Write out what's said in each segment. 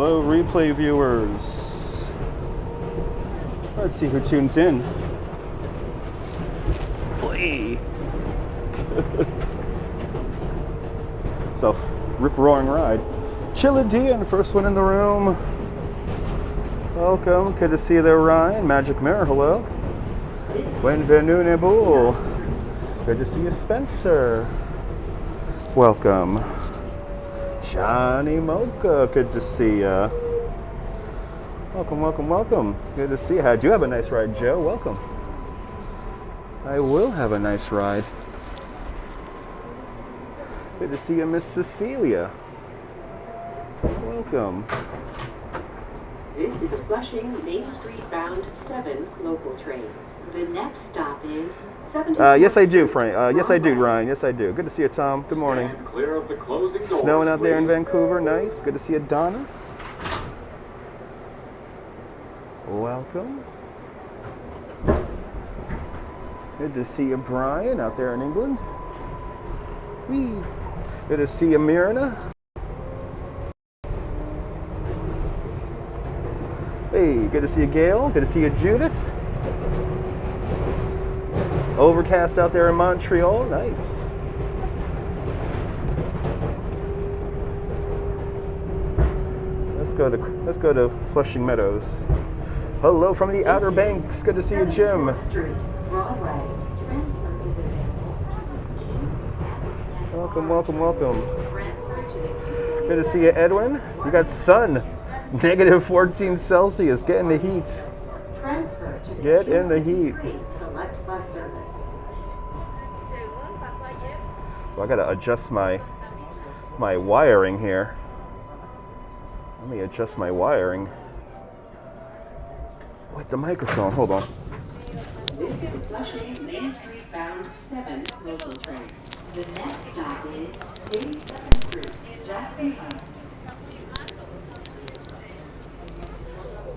Hello, replay viewers. Let's see who tunes in. Play. So, rip-roaring ride. Chillidian, first one in the room. Welcome. Good to see you there, Ryan. Magic Mirror, hello. Benvenue Bull. Good to see you, Spencer. Welcome. Johnny Mocha, good to see ya. Welcome, welcome, welcome. Good to see you. I do have a nice ride, Joe. Welcome. I will have a nice ride. Good to see you, Miss Cecilia. Welcome. This is a Flushing Main Street bound 7 local train. The next stop is 70. Yes, I do, Frank. Yes, I do, Ryan. Yes, I do. Good to see you, Tom. Good morning. Clear of the closing doors, Snowing out there in please. Vancouver. Nice. Good to see you, Donna. Welcome. Good to see you, Brian, out there in England. Whee. Good to see you, Myrna. Hey, good to see you, Gail. Good to see you, Judith. Overcast out there in Montreal. Nice. Let's go to Flushing Meadows. Hello from the Outer Banks. Good to see you, Jim. Welcome, welcome, welcome. Good to see you, Edwin. You got sun. Negative 14 Celsius. Get in the heat. Get in the heat. Well, I gotta adjust my wiring here. Let me adjust my wiring. With the microphone, hold on. This is Flushing Main Street bound 7 local train. The next stop is 87th Street, Jackson Heights.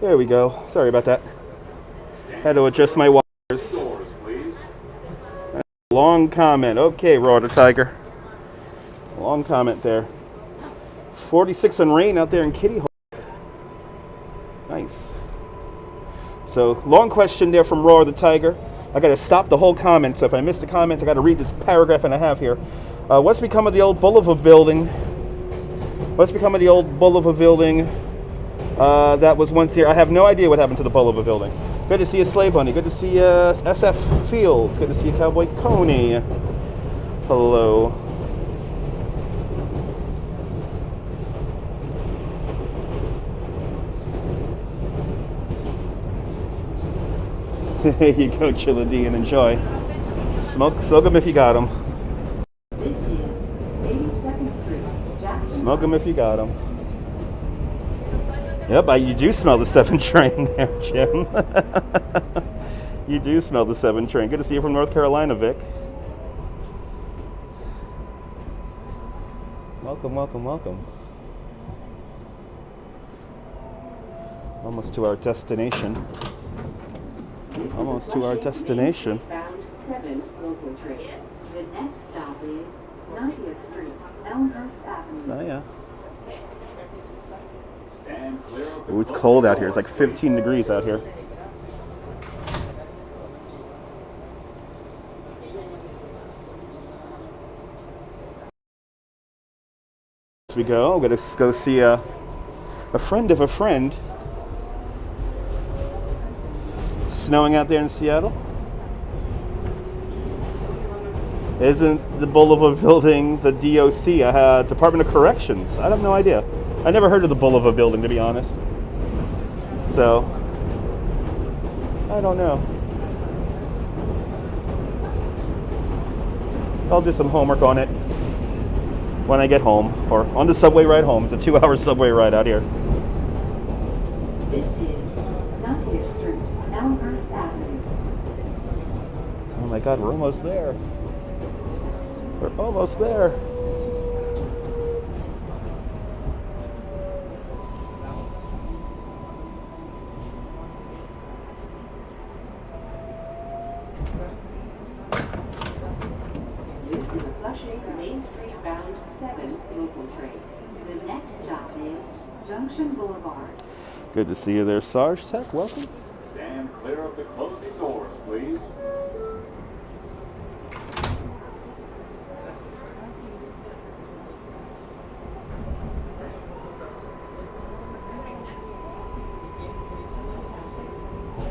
There we go. Sorry about that. Had to adjust my wires. Doors, please. Long comment. Okay, Raw the Tiger. Long comment there. 46 and rain out there in Kitty Hawk. Nice. So, long question there from Raw the Tiger. I got to stop the whole comment. So if I missed the comment, I got to read this paragraph and a half here. What's become of the old Boulevard building? What's become of the old Boulevard building that was once here? I have no idea what happened to the Boulevard building. Good to see you, Slave Bunny. Good to see you, SF Fields. Good to see you, Cowboy Coney. Hello. There you go, Chilla D, and enjoy. Smoke them if you got them. This is 82nd Street, Jackson. Smoke them if you got them. Yep, you do smell the 7 train there, Jim. You do smell the 7 train. Good to see you from North Carolina, Vic. Welcome, welcome, welcome. Almost to our destination. Almost to our destination. Bound 7 local train. The next stop is 90th Street, Elmhurst Avenue. Oh, yeah. Stand clear of the Ooh, it's cold out here. It's like 15 degrees out here. As we go, we're going to go see a friend of a friend. It's snowing out there in Seattle. Isn't the Boulevard building the DOC, Department of Corrections? I have no idea. I never heard of the Boulevard building, to be honest. So, I don't know. I'll do some homework on it when I get home, or on the subway ride home. It's a 2-hour subway ride out here. This is 90th Street, Elmhurst Avenue. Oh my God, we're almost there. We're almost there. This is a Flushing Main Street bound 7 local train. The next stop is Junction Boulevard. Good to see you there, Sarge Tech. Welcome. Stand clear of the closing doors, please.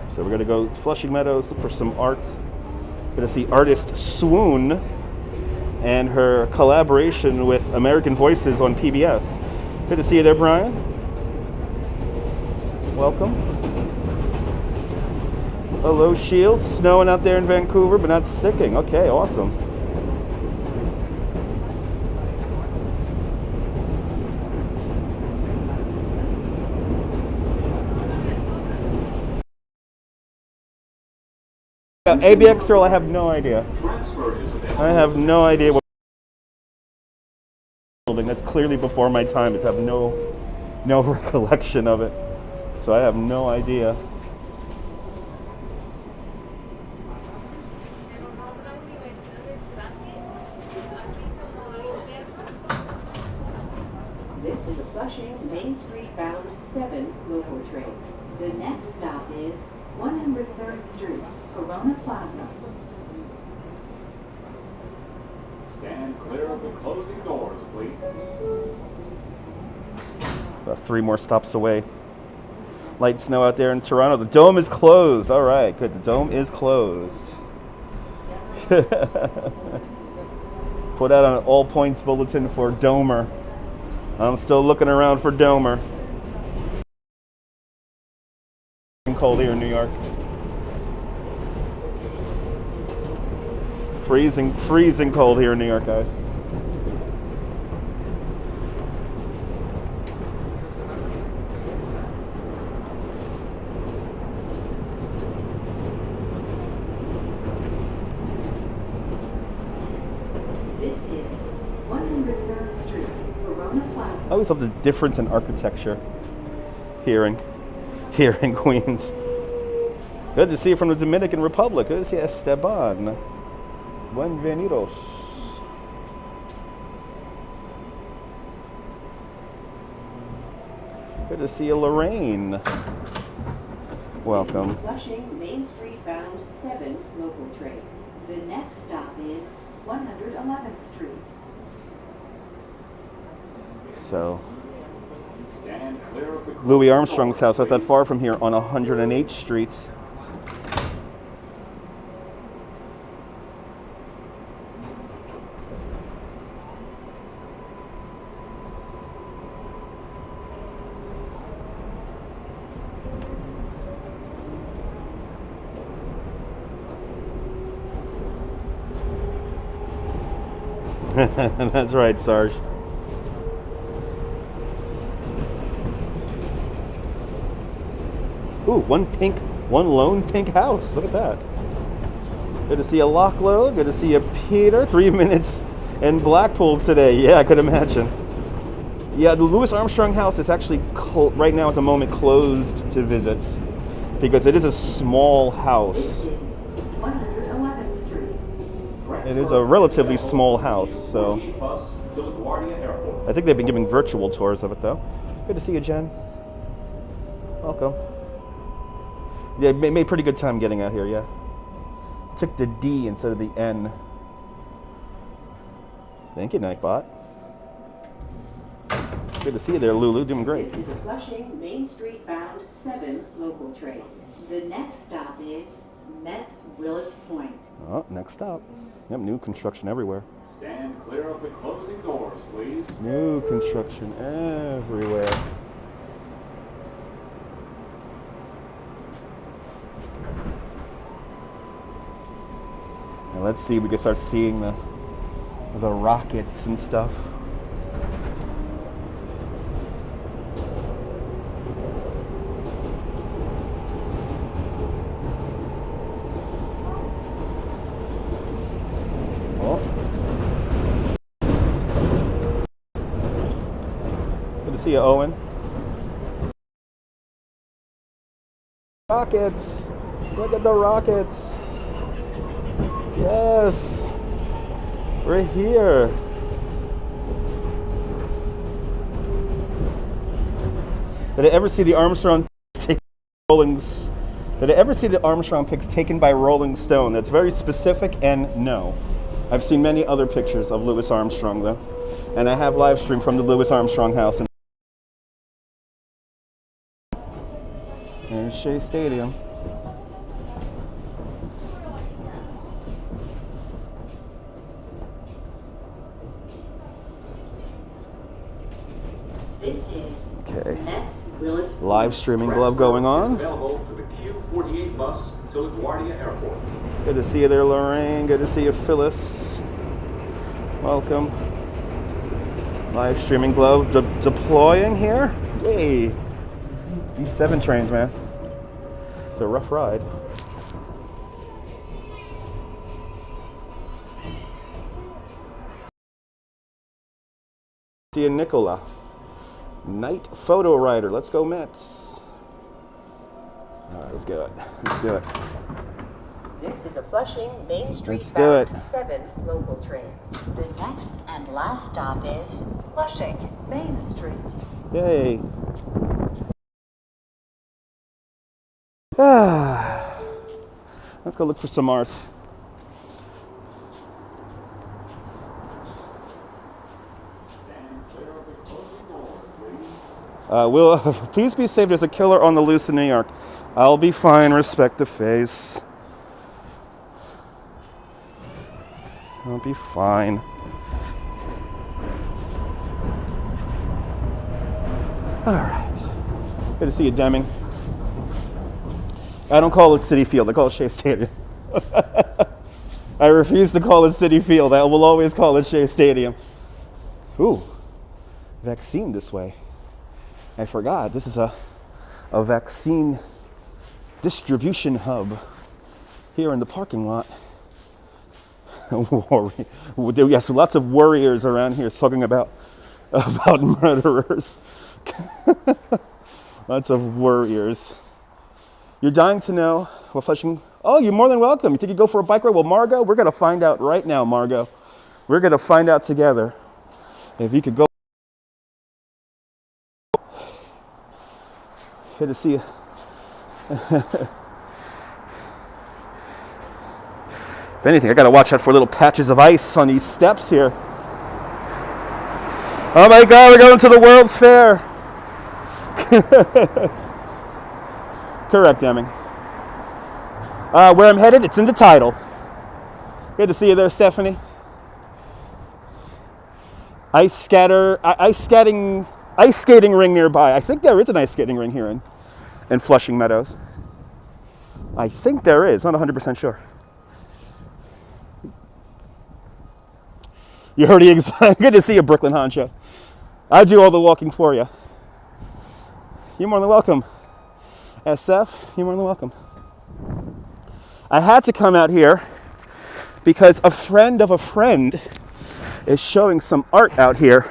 So we're gonna go to Flushing Meadows, look for some art. Gonna see artist Swoon and her collaboration with American Voices on PBS. Good to see you there, Brian. Welcome. Hello, Shields. Snowing out there in Vancouver, but not sticking. Okay, awesome. ABX Earl, I have no idea. Transfer is available. I have no idea what building. That's clearly before my time. I have no recollection of it. So I have no idea. This is a Flushing Main Street bound 7 local train. The next stop is 103rd Street, Corona Plaza. Stand clear of the closing doors, please. About 3 more stops away. Light snow out there in Toronto. The dome is closed. All right, good. The dome is closed. Put out an all points bulletin for Domer. I'm still looking around for Domer. Cold here in New York. Freezing cold here in New York, guys. This is 103rd Street, Corona Plaza. I always love the difference in architecture here in Queens. Good to see you from the Dominican Republic. Good to see you, Esteban. Bienvenidos. Good to see you, Lorraine. Welcome. Flushing Main Street bound 7 local train. The next stop is 111th Street. So, Stand clear of the closing Louis Armstrong's doors, house, not that please. far from here, on 108th Street. That's right, Sarge. Ooh, one lone pink house. Look at that. Good to see you, Locklow. Good to see you, Peter. 3 minutes in Blackpool today. Yeah, I could imagine. Yeah, the Louis Armstrong house is actually right now at the moment closed to visit because it is a small house. 111th Street. It is a relatively small house, so Bus to LaGuardia Airport. I think they've been giving virtual tours of it, though. Good to see you, Jen. Welcome. Yeah, made pretty good time getting out here, yeah. Took the D instead of the N. Thank you, Nightbot. Good to see you there, Lulu. Doing great. This is a Flushing Main Street bound 7 local train. The next stop is Metz Willett Point. Oh, next stop. Yep, new construction everywhere. Stand clear of the closing doors, please. New construction everywhere. And let's see, we can start seeing the rockets and stuff. Good to see you, Owen. Rockets! Look at the rockets! Yes! We're here! Did I ever see the Armstrong taken by Rolling? Did I ever see the Armstrong pics taken by Rolling Stone? That's very specific, and no. I've seen many other pictures of Louis Armstrong though, and I have live streamed from the Louis Armstrong house. There's Shea Stadium. This is Okay. Nets Willis. Live streaming glove going on. Available to the Q48 bus to LaGuardia Airport. Good to see you there, Lorraine. Good to see you, Phyllis. Welcome. Live streaming glove deploying here. Yay. These 7 trains, man. It's a rough ride. See you, Nicola. Night photo rider. Let's go, Mets. All right, let's do it. Let's do it. This is a Flushing Main Street Let's do it. 7 local train. The next and last stop is Flushing Main Street. Yay. Ah. Let's go look for some art. Will please be safe. There's a killer on the loose in New York. I'll be fine. Respect the face. I'll be fine. All right. Good to see you, Deming. I don't call it Citi Field. I call it Shea Stadium. I refuse to call it Citi Field. I will always call it Shea Stadium. Ooh, vaccine this way. I forgot. This is a vaccine distribution hub here in the parking lot. Yes, lots of warriors around here talking about murderers. Lots of warriors. You're dying to know what Flushing. Oh, you're more than welcome. You think you'd go for a bike ride? Well, Margot, we're going to find out right now, Margot. We're going to find out together if you could go. Good to see you. If anything, I got to watch out for little patches of ice on these steps here. Oh my God, we're going to the World's Fair. Correct, Deming. Where I'm headed, it's in the title. Good to see you there, Stephanie. Ice skating ring nearby. I think there is an ice skating ring here in Flushing Meadows. I think there is, not 100% sure. You heard good to see you, Brooklyn Honcho. I do all the walking for you. You're more than welcome. SF, you're more than welcome. I had to come out here because a friend of a friend is showing some art out here.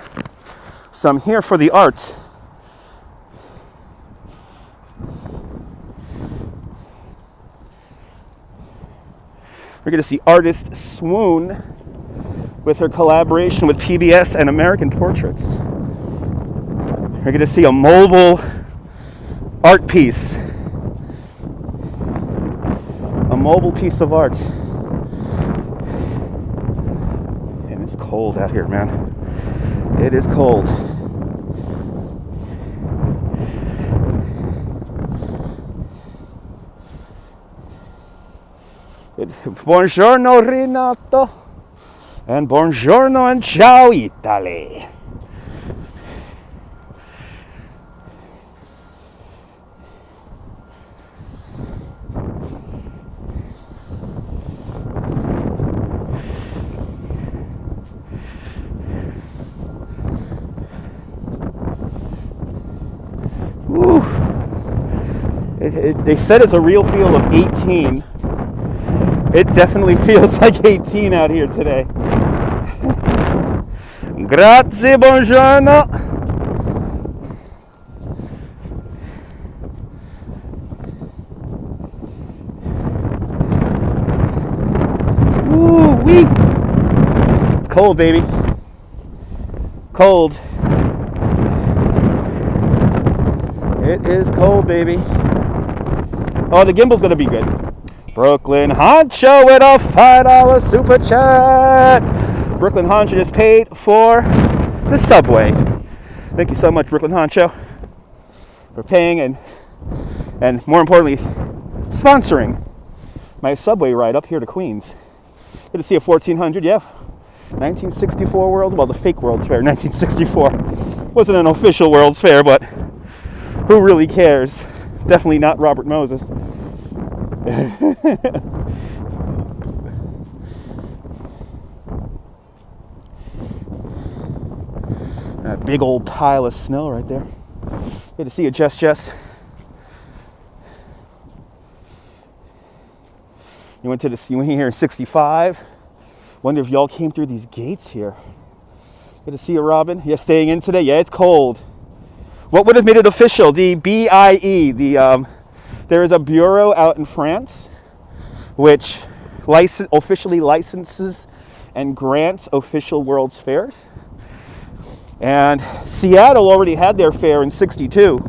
So I'm here for the art. We're going to see artist Swoon with her collaboration with PBS and American Portraits. We're going to see a mobile art piece. A mobile piece of art. And it's cold out here, man. It is cold. Buongiorno Renato. And buongiorno and ciao Italy. Woo. They said it's a real feel of 18. It definitely feels like 18 out here today. Grazie, buongiorno. Woo-wee. It's cold, baby. Cold. It is cold, baby. Oh, the Gimble's gonna be good. Brooklyn Honcho with a $5 super chat. Brooklyn Honcho just paid for the subway. Thank you so much, Brooklyn Honcho, for paying and more importantly, sponsoring my subway ride up here to Queens. Good to see a 1400, yeah. 1964 World, well, the fake World's Fair, 1964. Wasn't an official World's Fair, but who really cares? Definitely not Robert Moses. That big old pile of snow right there. Good to see you, Jess. You went here in 65. Wonder if y'all came through these gates here. Good to see you, Robin. Yeah, staying in today. Yeah, it's cold. What would have made it official? The BIE. There is a bureau out in France which officially licenses and grants official World's Fairs. And Seattle already had their fair in 62.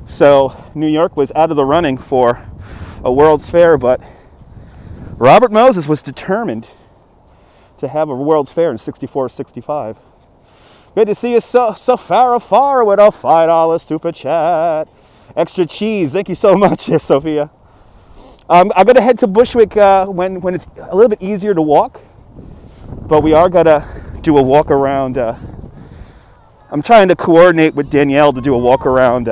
So New York was out of the running for a World's Fair, but Robert Moses was determined to have a World's Fair in 64, 65. Good to see you, Safara Far, with a $5 super chat. Extra cheese. Thank you so much, there, Sophia. I'm going to head to Bushwick when it's a little bit easier to walk, but we are going to do a walk around. I'm trying to coordinate with Danielle to do a walk around.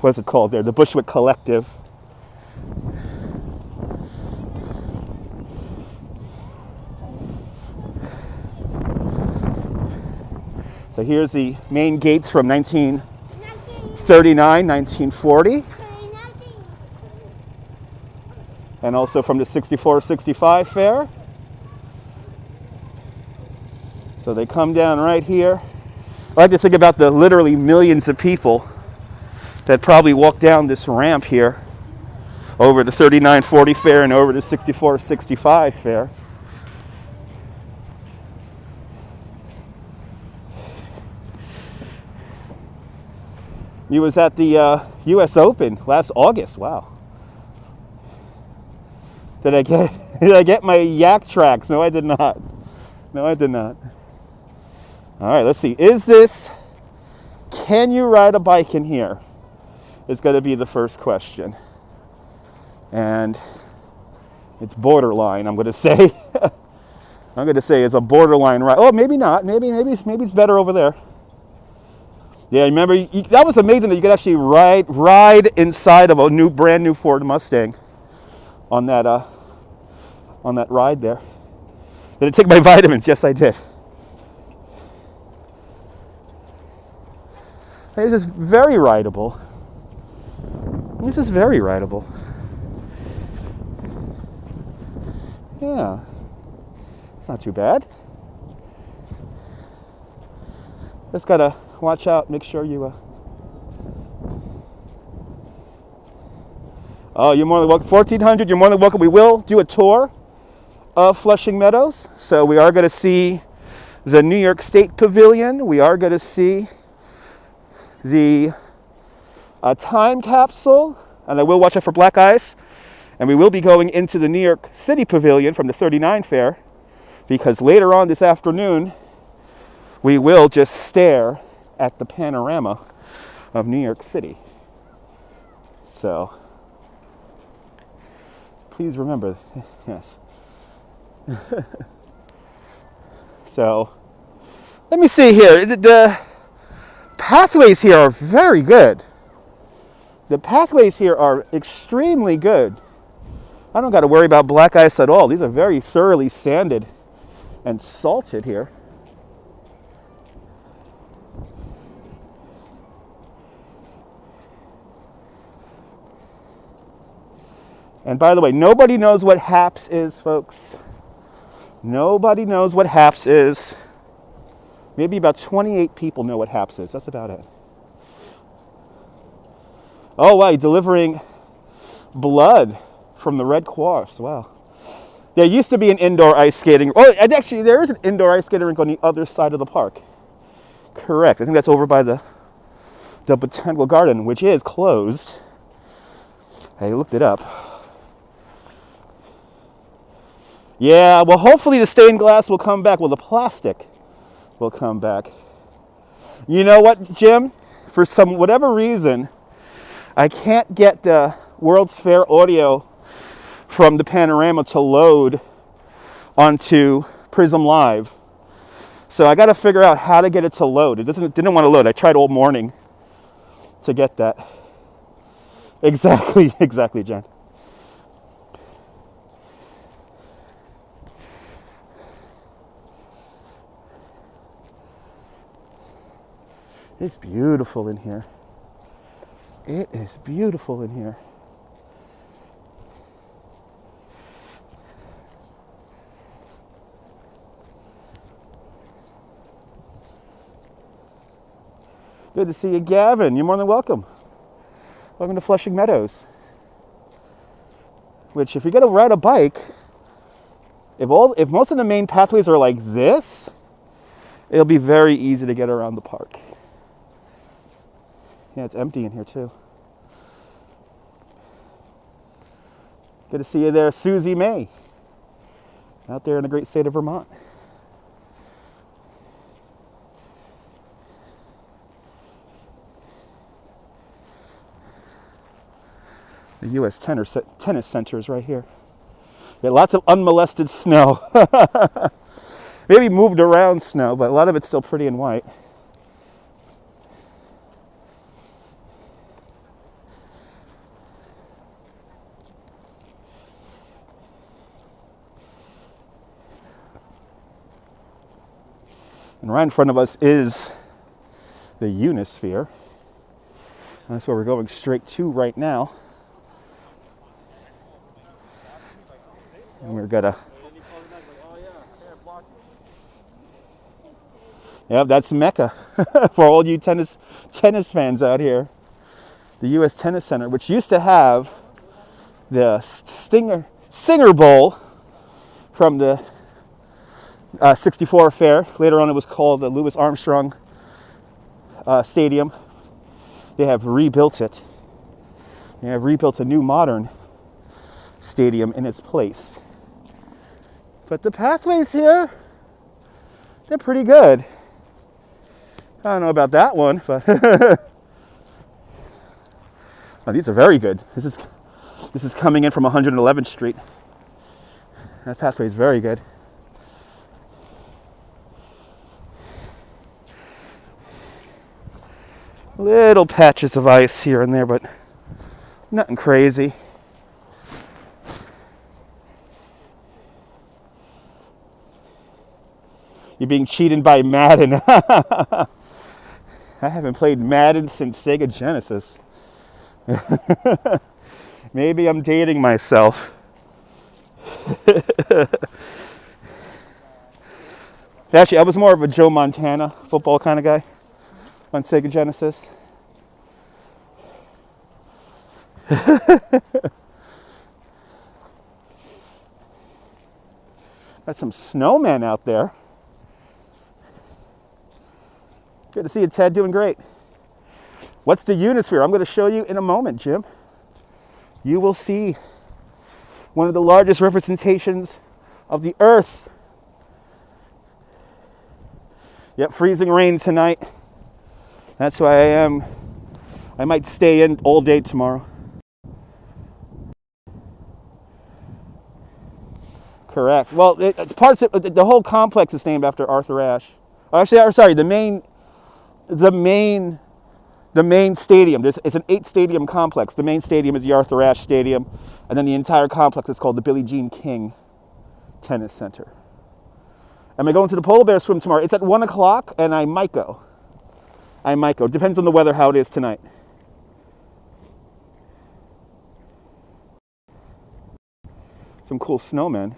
What's it called there? The Bushwick Collective. So here's the main gates from 1939, 1940. And also from the 64-65 fair. So they come down right here. I like to think about the literally millions of people that probably walk down this ramp here over the 39-40 fair and over the 64-65 fair. You was at the U.S. Open last August. Wow. Did I get my yak tracks? No, I did not. No, I did not. All right, let's see. Can you ride a bike in here? Is going to be the first question. And it's borderline, I'm going to say. I'm going to say it's a borderline ride. Oh, maybe not. Maybe it's better over there. Yeah, remember, that was amazing that you could actually ride inside of a brand new Ford Mustang on that ride there. Did I take my vitamins? Yes, I did. This is very rideable. This is very rideable. Yeah, it's not too bad. Just gotta watch out, make sure you oh, you're more than welcome. 1400, you're more than welcome. We will do a tour of Flushing Meadows. So we are going to see the New York State Pavilion. We are going to see the time capsule, and I will watch out for black ice. And we will be going into the New York City Pavilion from the 39 fair, because later on this afternoon we will just stare at the panorama of New York City. So please remember, yes. So let me see here. The pathways here are very good. The pathways here are extremely good. I don't got to worry about black ice at all. These are very thoroughly sanded and salted here. And by the way, nobody knows what HAPS is, folks. Nobody knows what HAPS is. Maybe about 28 people know what HAPS is. That's about it. Oh, wow, you're delivering blood from the Red Cross. Wow. There used to be an indoor ice skating. Oh, and actually, there is an indoor ice skating rink on the other side of the park. Correct. I think that's over by the the Botanical Garden, which is closed. I looked it up. Yeah, well, hopefully the stained glass will come back. Well, the plastic will come back. You know what, Jim? For whatever reason, I can't get the World's Fair audio from the panorama to load onto Prism Live. So I got to figure out how to get it to load. It didn't want to load. I tried all morning to get that. Exactly, Jen. It's beautiful in here. It is beautiful in here. Good to see you, Gavin. You're more than welcome. Welcome to Flushing Meadows. Which, if you're gonna ride a bike, if most of the main pathways are like this, it'll be very easy to get around the park. Yeah, it's empty in here too. Good to see you there, Susie May. Out there in the great state of Vermont. The U.S. Tennis Center is right here. Yeah, lots of unmolested snow. Maybe moved around snow, but a lot of it's still pretty and white. And right in front of us is the Unisphere. That's where we're going straight to right now. And we're gonna. Yep, that's Mecca for all you tennis fans out here. The U.S. Tennis Center, which used to have the Singer Bowl from the 64 affair. Later on, it was called the Louis Armstrong Stadium. They have rebuilt it. They have rebuilt a new modern stadium in its place. But the pathways here, they're pretty good. I don't know about that one, but oh, these are very good. This is coming in from 111th Street. That pathway is very good. Little patches of ice here and there, but nothing crazy. You're being cheated by Madden. I haven't played Madden since Sega Genesis. Maybe I'm dating myself. Actually, I was more of a Joe Montana football kind of guy on Sega Genesis. Got some snowmen out there. Good to see you, Ted. Doing great. What's the Unisphere? I'm going to show you in a moment, Jim. You will see one of the largest representations of the Earth. Yep, freezing rain tonight. That's why I might stay in all day tomorrow. Correct. Well, parts of the whole complex is named after Arthur Ashe. Actually, sorry, the main stadium. It's an 8-stadium complex. The main stadium is the Arthur Ashe Stadium, and then the entire complex is called the Billie Jean King Tennis Center. Am I going to the polar bear swim tomorrow? It's at 1 o'clock, and I might go. Depends on the weather, how it is tonight. Some cool snowmen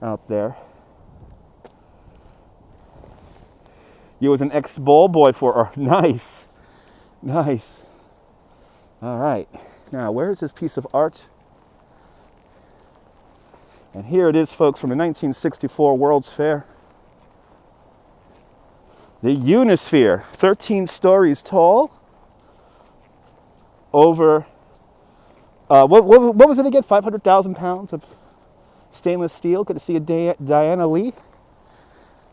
out there. You was an ex-ball boy for nice. All right. Now, where is this piece of art? And here it is, folks, from the 1964 World's Fair. The Unisphere, 13 stories tall, over, what was it again? 500,000 pounds of stainless steel. Good to see a Diana Lee.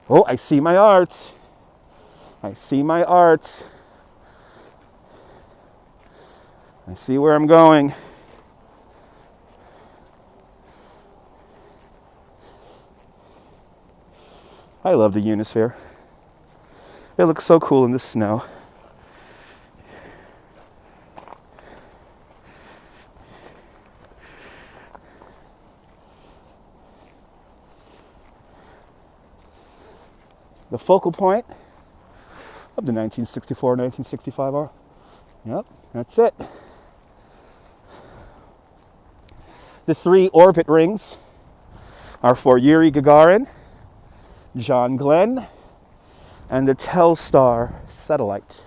Oh, I see my art. I see my art. I see where I'm going. I love the Unisphere. It looks so cool in the snow. The focal point of the 1964-1965 R. Yep, that's it. The 3 orbit rings are for Yuri Gagarin, John Glenn, and the Telstar satellite.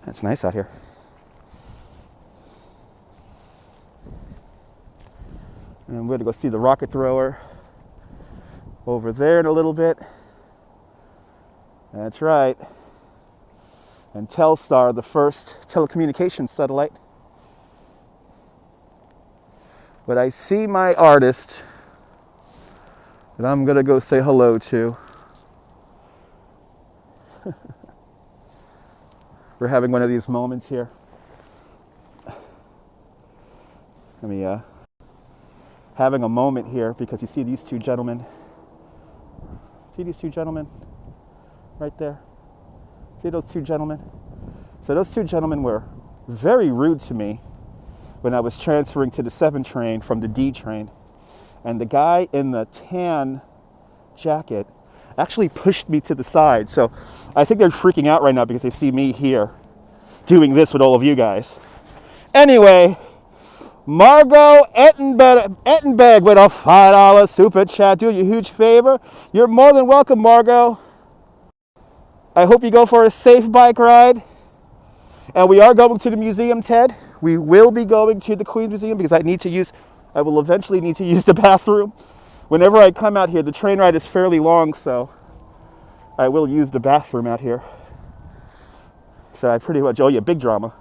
That's nice out here. And I'm going to go see the rocket thrower over there in a little bit. That's right. And Telstar, the first telecommunications satellite. But I see my artist that I'm going to go say hello to. We're having one of these moments here. Let me having a moment here because you see these two gentlemen. See these two gentlemen right there? See those two gentlemen? So those two gentlemen were very rude to me when I was transferring to the 7 train from the D train. And the guy in the tan jacket actually pushed me to the side. So I think they're freaking out right now because they see me here doing this with all of you guys. Anyway, Margot Ettenberg with a $5 super chat. Do you a huge favor. You're more than welcome, Margot. I hope you go for a safe bike ride. And we are going to the museum, Ted. We will be going to the Queen's Museum because I will eventually need to use the bathroom. Whenever I come out here, the train ride is fairly long, so I will use the bathroom out here. So I pretty much, oh yeah, big drama.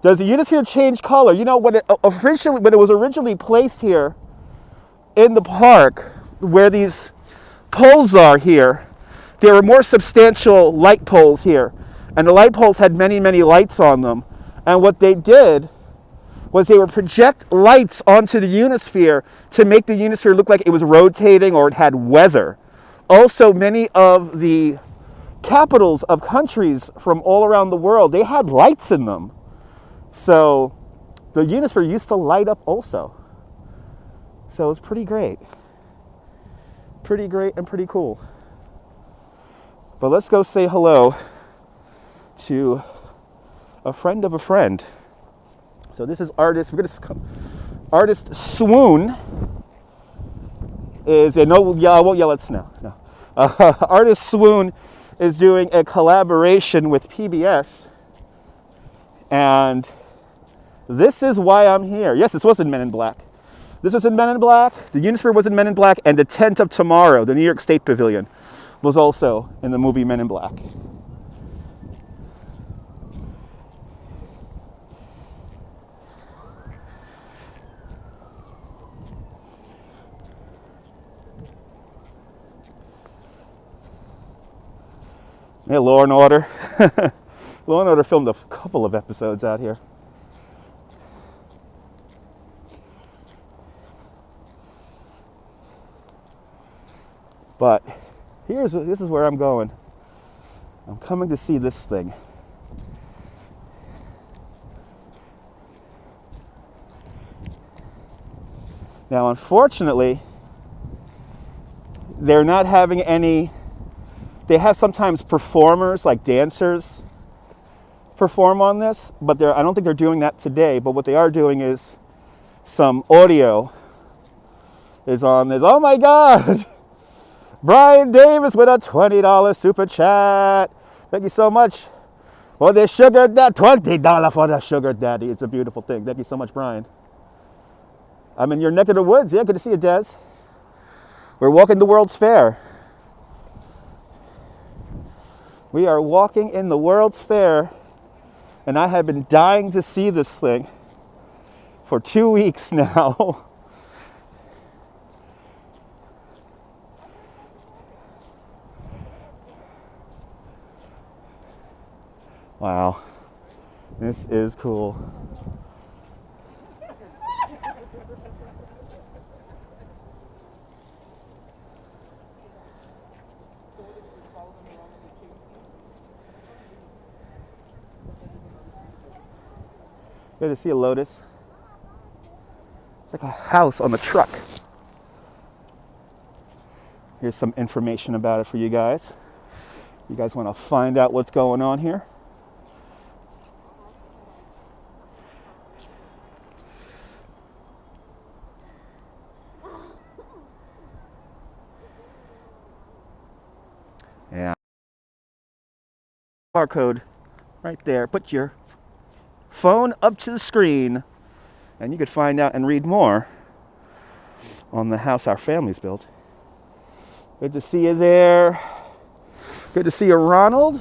Does the Unisphere change color? You know, when it was originally placed here in the park, where these poles are here, there were more substantial light poles here. And the light poles had many, many lights on them. And what they did was they would project lights onto the Unisphere to make the Unisphere look like it was rotating or it had weather. Also, many of the capitals of countries from all around the world, they had lights in them. So the Unisphere used to light up also. So it was pretty great. Pretty great and pretty cool. But let's go say hello to a friend of a friend. So this is artist, artist Swoon is, I won't yell at snow. No. Artist Swoon is doing a collaboration with PBS. And this is why I'm here. Yes, this was in Men in Black. This was in Men in Black. The Unisphere was in Men in Black. And the Tent of Tomorrow, the New York State Pavilion, was also in the movie Men in Black. Yeah, Law and Order. Law and Order filmed a couple of episodes out here. But this is where I'm going. I'm coming to see this thing. Now, unfortunately, they're not having any. They have sometimes performers, like dancers, perform on this, but I don't think they're doing that today. But what they are doing is some audio is on this. Oh my God! Brian Davis with a $20 super chat. Thank you so much. For the sugar daddy, $20 for the sugar daddy. It's a beautiful thing. Thank you so much, Brian. I'm in your neck of the woods. Yeah, good to see you, Des. We're walking the World's Fair. We are walking in the World's Fair, and I have been dying to see this thing for 2 weeks now. Wow, this is cool. Good to see a Lotus. It's like a house on the truck. Here's some information about it for you guys. You guys want to find out what's going on here? Yeah. Barcode right there. Put your phone up to the screen and you could find out and read more on the house our family's built. Good to see you there. Good to see you, Ronald.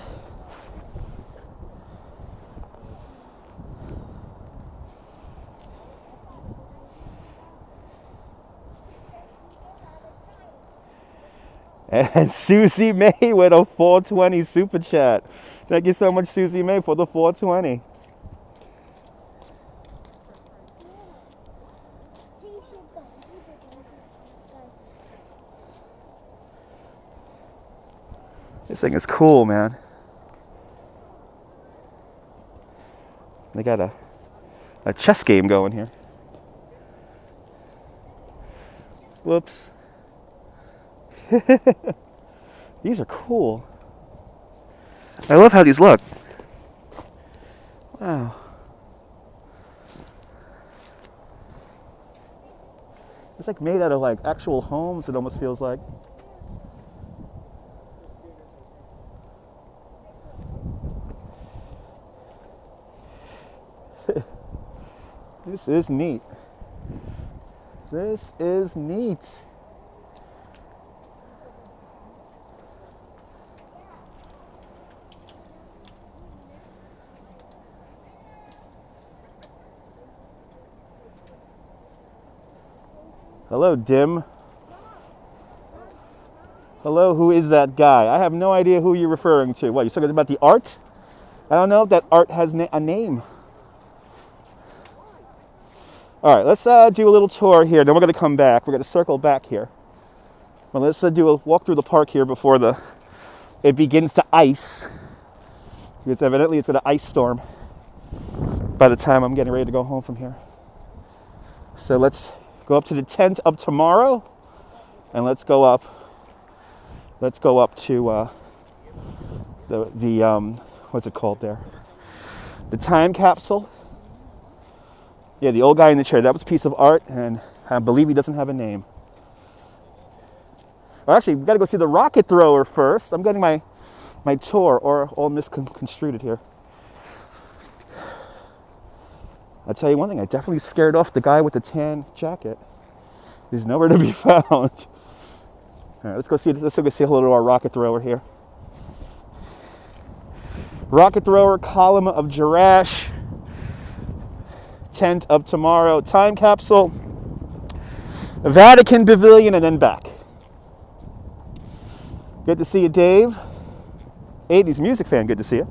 And Susie May with a 420 super chat. Thank you so much, Susie May, for the 420. This thing is cool, man. They got a chess game going here. Whoops. These are cool. I love how these look. Wow. It's like made out of like actual homes, it almost feels like. This is neat. This is neat. Hello, Dim. Hello, who is that guy? I have no idea who you're referring to. What, you're talking about the art? I don't know if that art has a name. All right, let's do a little tour here. Then we're going to come back. We're going to circle back here. Well, let's do a walk through the park here before it begins to ice. Because evidently it's going to ice storm by the time I'm getting ready to go home from here. So let's go up to the tent up tomorrow, and let's go up to the what's it called there? The time capsule. Yeah, the old guy in the chair. That was a piece of art, and I believe he doesn't have a name. Well, actually, we got to go see the rocket thrower first. I'm getting my tour, or all misconstrued here. I'll tell you one thing, I definitely scared off the guy with the tan jacket. He's nowhere to be found. All right, let's go see a little of our rocket thrower here. Rocket thrower, column of Girash. Tent up tomorrow. Time capsule. Vatican Pavilion, and then back. Good to see you, Dave. 80s music fan, good to see you.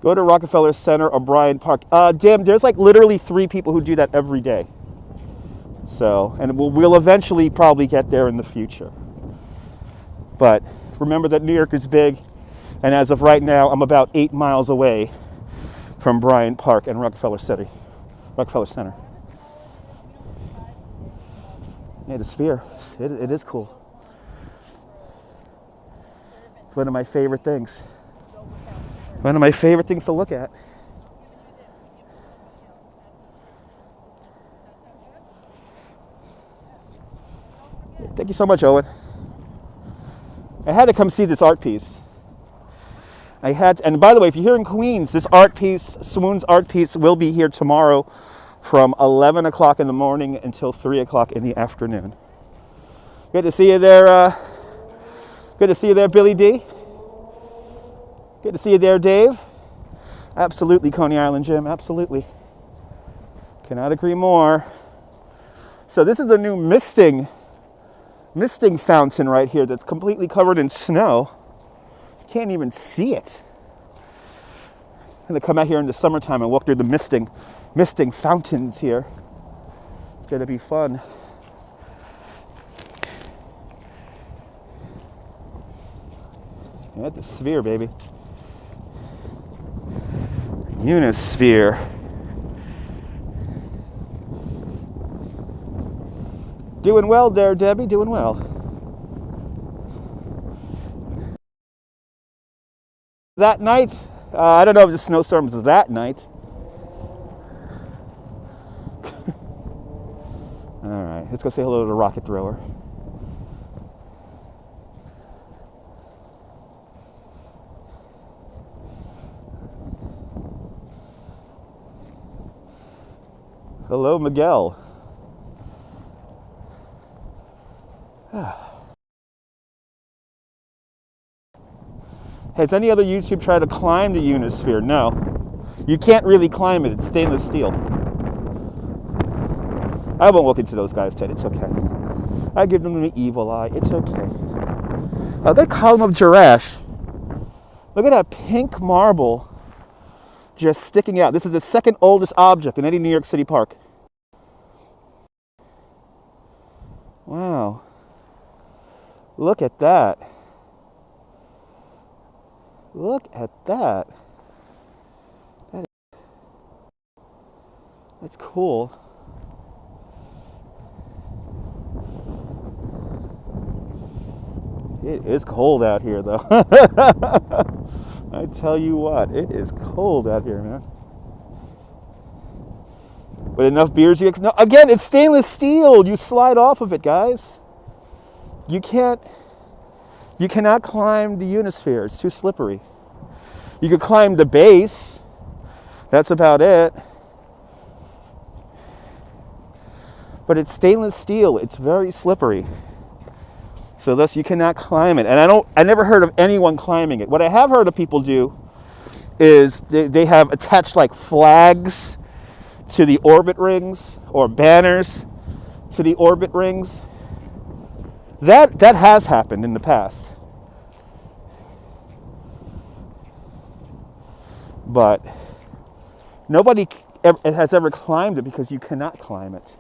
Go to Rockefeller Center or Bryant Park. Dim, there's like literally 3 people who do that every day. So, and we'll eventually probably get there in the future. But remember that New York is big, and as of right now, I'm about 8 miles away from Bryant Park and Rockefeller Center. Yeah, the Sphere. It is cool. It's one of my favorite things. One of my favorite things to look at. Thank you so much, Owen. I had to come see this art piece. And by the way, if you're here in Queens, this art piece, Swoon's art piece, will be here tomorrow from 11 o'clock in the morning until 3 o'clock in the afternoon. Good to see you there. Good to see you there, Billy D. Good to see you there, Dave. Absolutely, Coney Island Jim. Absolutely. Cannot agree more. So this is the new misting fountain right here that's completely covered in snow. Can't even see it. I'm gonna come out here in the summertime and walk through the misting fountains here. It's gonna be fun. At the sphere, baby. Unisphere. Doing well there, Debbie, doing well. That night, I don't know if the snowstorm was that night. All right, let's go say hello to the rocket thrower. Hello, Miguel. Has any other YouTube tried to climb the Unisphere? No. You can't really climb it. It's stainless steel. I won't look into those guys, Ted. It's okay. I give them the evil eye. It's okay. That column of Girash. Look at that pink marble just sticking out. This is the second oldest object in any New York City park. Wow. Look at that. Look at that. That's cool. It is cold out here, though. I tell you what, it is cold out here, man. With enough beers, no, again, it's stainless steel. You slide off of it, guys. You cannot climb the Unisphere. It's too slippery. You could climb the base. That's about it. But it's stainless steel. It's very slippery. So thus you cannot climb it. And I never heard of anyone climbing it. What I have heard of people do is they have attached like flags to the orbit rings or banners to the orbit rings. That has happened in the past. But nobody has ever climbed it because you cannot climb it.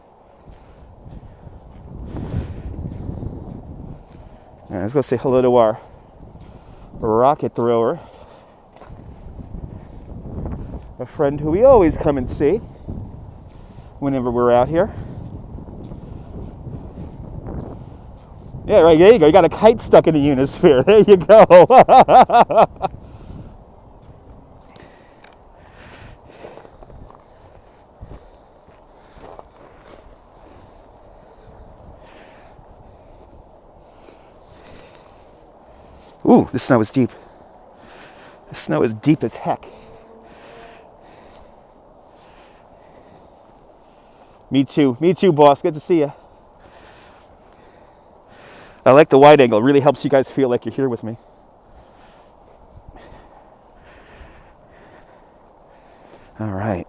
All right, let's go say hello to our rocket thrower. A friend who we always come and see whenever we're out here. Yeah, right, there you go. You got a kite stuck in the Unisphere. There you go. Ooh, the snow is deep. The snow is deep as heck. Me too, boss. Good to see you. I like the wide angle. It really helps you guys feel like you're here with me. All right.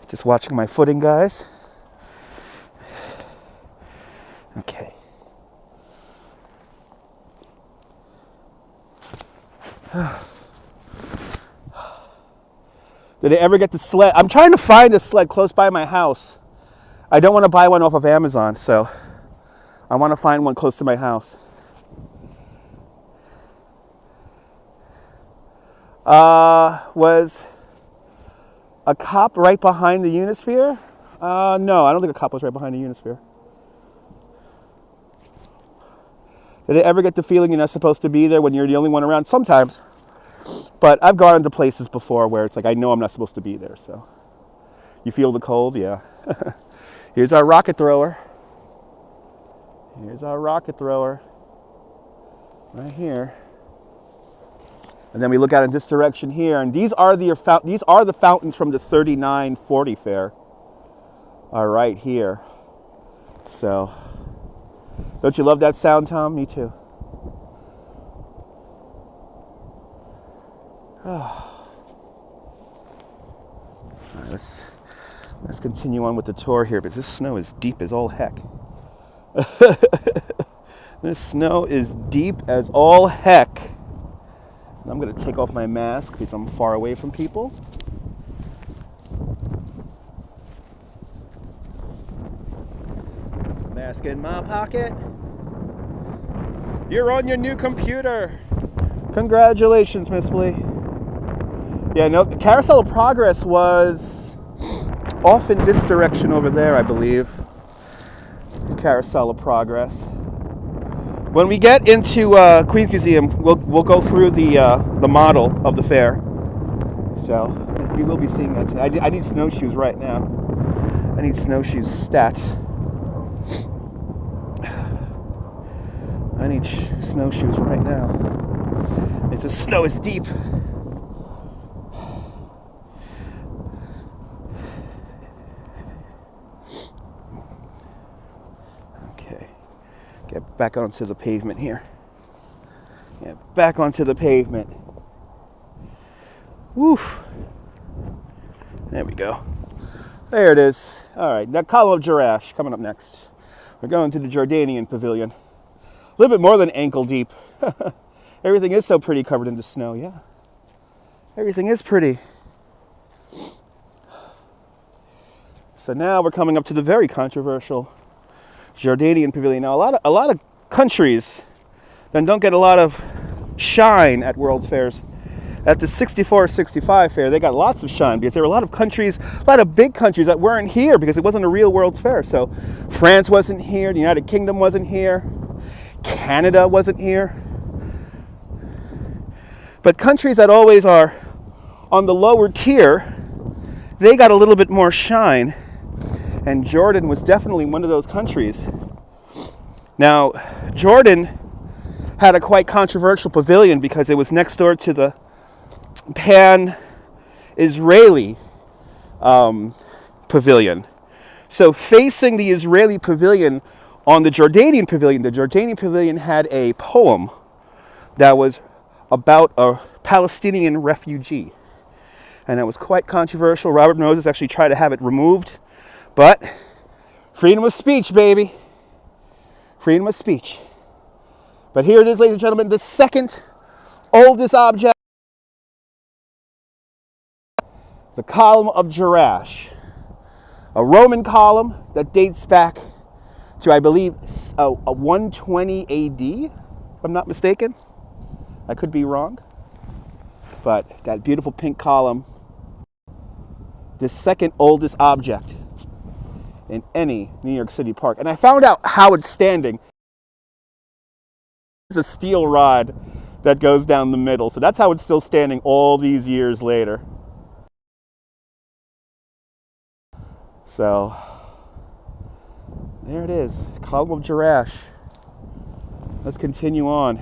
Just watching my footing, guys. Okay. Did I ever get the sled? I'm trying to find a sled close by my house. I don't want to buy one off of Amazon, so I want to find one close to my house. Was a cop right behind the Unisphere? No, I don't think a cop was right behind the Unisphere. Did I ever get the feeling you're not supposed to be there when you're the only one around? Sometimes. But I've gone into places before where it's like, I know I'm not supposed to be there, so. You feel the cold? Yeah. Here's our rocket thrower. Here's our rocket thrower. Right here. And then we look out in this direction here, and these are the fountains from the 3940 fair. Are right here. So, don't you love that sound, Tom? Me too. All right, let's continue on with the tour here, because this snow is deep as all heck. This snow is deep as all heck. I'm going to take off my mask because I'm far away from people. The mask in my pocket. You're on your new computer. Congratulations, Miss Lee. Yeah, no, Carousel of Progress was off in this direction over there, I believe. Carousel of Progress. When we get into Queen's Museum, we'll go through the model of the fair. So we will be seeing that today. I need snowshoes right now. I need snowshoes stat. I need snowshoes right now. The snow is deep. Get back onto the pavement here. Get back onto the pavement. Woo. There we go. There it is. All right, that column of Girash coming up next. We're going to the Jordanian Pavilion. A little bit more than ankle deep. Everything is so pretty covered in the snow, yeah. Everything is pretty. So now we're coming up to the very controversial Jordanian Pavilion. Now, a lot of countries then don't get a lot of shine at World's Fairs. At the 64-65 fair, they got lots of shine because there were a lot of countries, a lot of big countries that weren't here because it wasn't a real World's Fair. So France wasn't here, the United Kingdom wasn't here, Canada wasn't here. But countries that always are on the lower tier, they got a little bit more shine. And Jordan was definitely one of those countries. Now, Jordan had a quite controversial pavilion because it was next door to the Pan-Israeli pavilion. So facing the Israeli pavilion on the Jordanian pavilion had a poem that was about a Palestinian refugee. And that was quite controversial. Robert Moses actually tried to have it removed. But freedom of speech, baby. Freedom of speech. But here it is, ladies and gentlemen, the second oldest object. The column of Girash. A Roman column that dates back to, I believe, 120 AD, if I'm not mistaken. I could be wrong. But that beautiful pink column, the second oldest object in any New York City park. And I found out how it's standing. It's a steel rod that goes down the middle. So that's how it's still standing all these years later. So there it is, column of Girash. Let's continue on.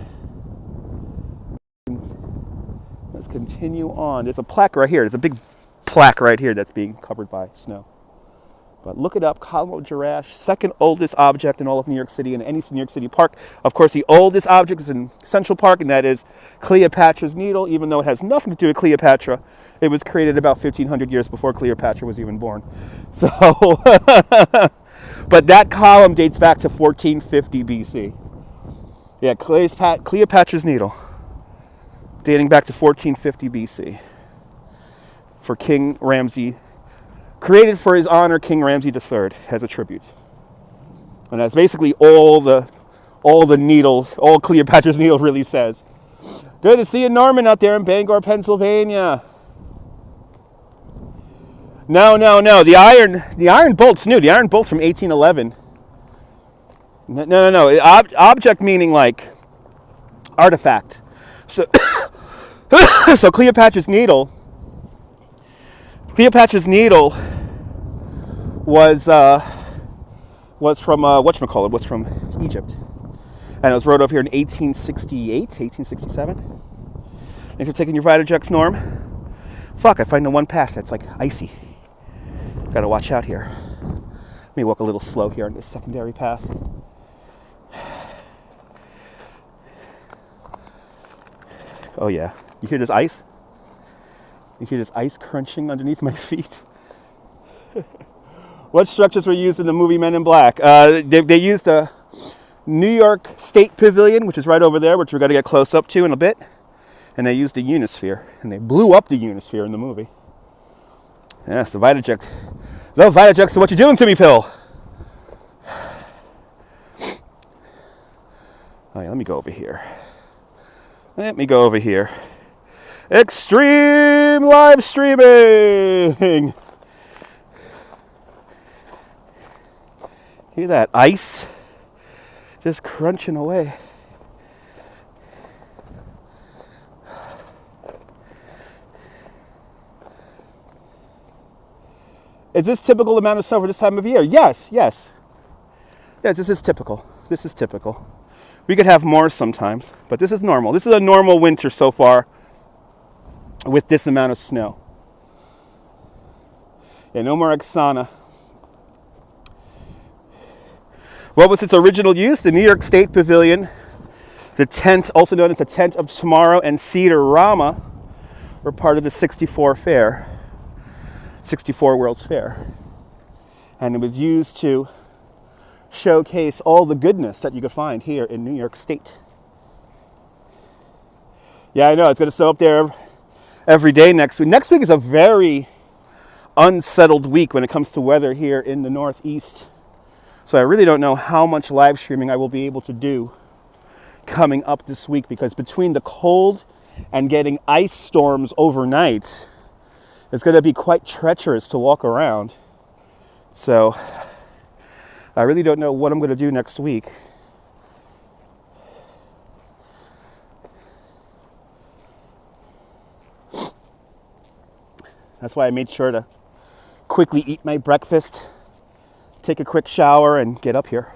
Let's continue on. There's a plaque right here. There's a big plaque right here that's being covered by snow. But look it up, column of Girash, second oldest object in all of New York City, in any New York City park. Of course, the oldest object is in Central Park, and that is Cleopatra's Needle, even though it has nothing to do with Cleopatra. It was created about 1,500 years before Cleopatra was even born. So, but that column dates back to 1450 BC. Yeah, Cleopatra's Needle, dating back to 1450 BC. For King Ramses, created for his honor, King Ramses III, as a tribute. And that's basically all the needle, all Cleopatra's Needle really says. Good to see you, Norman, out there in Bangor, Pennsylvania. No. The iron bolt's new. The iron bolt's from 1811. No. Object meaning like artifact. So, so Cleopatra's Needle was was from whatchamacallit, was from Egypt. And it was wrote over here in 1868, 1867. Thanks for taking your Vitajex, Norm. Fuck, I find the one pass that's like icy. Gotta watch out here. Let me walk a little slow here on this secondary path. Oh yeah, you hear this ice? You hear this ice crunching underneath my feet? What structures were used in the movie Men in Black? They used a New York State Pavilion, which is right over there, which we're going to get close up to in a bit. And they used a Unisphere, and they blew up the Unisphere in the movie. Yes, the Vitajex. The Vitajex, so what you doing to me, pill? Oh yeah, let me go over here. Let me go over here. Extreme live streaming! Hear that ice just crunching away. Is this typical amount of snow for this time of year? Yes, yes. Yes, this is typical. This is typical. We could have more sometimes, but this is normal. This is a normal winter so far with this amount of snow. Yeah, no more Oksana. What was its original use? The New York State Pavilion, the tent, also known as the Tent of Tomorrow, and Theater-Rama were part of the 64 World's Fair. And it was used to showcase all the goodness that you could find here in New York State. Yeah, I know, it's going to snow up there every day next week. Next week is a very unsettled week when it comes to weather here in the Northeast. So I really don't know how much live streaming I will be able to do coming up this week, because between the cold and getting ice storms overnight, it's going to be quite treacherous to walk around. So I really don't know what I'm going to do next week. That's why I made sure to quickly eat my breakfast, take a quick shower, and get up here.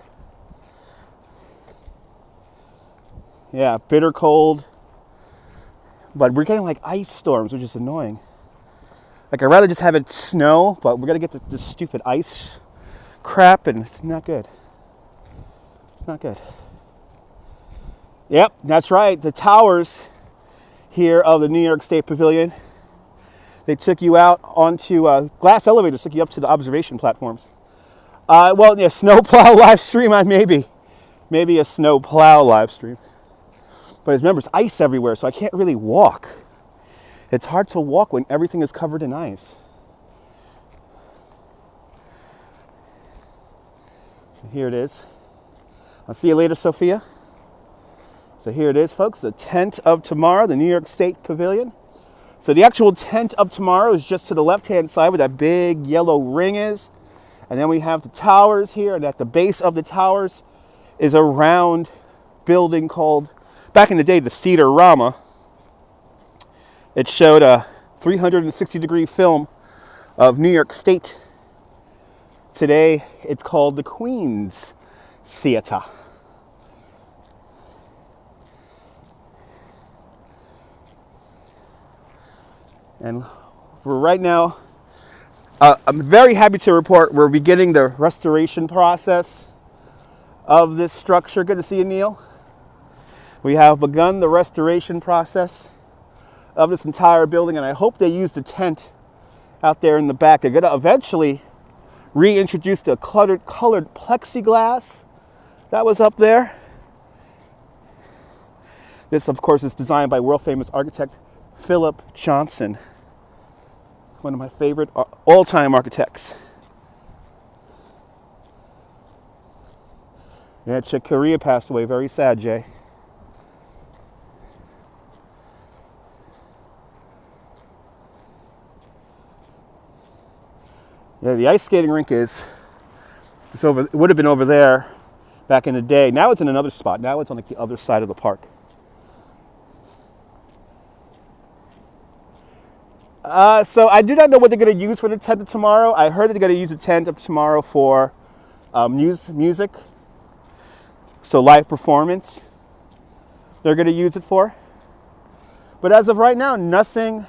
Yeah, bitter cold. But we're getting like ice storms, which is annoying. Like, I'd rather just have it snow, but we're going to get this stupid ice crap, and it's not good. It's not good. Yep, that's right. The towers here of the New York State Pavilion, they took you out onto glass elevators, took you up to the observation platforms. Well, yeah, snowplow live stream, maybe a snowplow live stream. But remember, it's ice everywhere, so I can't really walk. It's hard to walk when everything is covered in ice. So here it is. I'll see you later, Sophia. So here it is, folks, the Tent of Tomorrow, the New York State Pavilion. So the actual Tent of Tomorrow is just to the left-hand side where that big yellow ring is. And then we have the towers here, and at the base of the towers is a round building called, back in the day, the Theater-Rama. It showed a 360-degree film of New York State. Today, it's called the Queen's Theater. And we're right now, I'm very happy to report we're beginning the restoration process of this structure. Good to see you, Neil. We have begun the restoration process of this entire building, and I hope they use the tent out there in the back. They're going to eventually reintroduce the colored plexiglass that was up there. This, of course, is designed by world-famous architect Philip Johnson, one of my favorite all-time architects. Yeah, Chick Corea passed away. Very sad, Jay. Yeah, the ice skating rink it's over. It would have been over there back in the day. Now it's in another spot. Now it's on like the other side of the park. So I do not know what they're going to use for the Tent of Tomorrow. I heard that they're going to use the Tent of Tomorrow for music, so live performance, they're going to use it for. But as of right now, nothing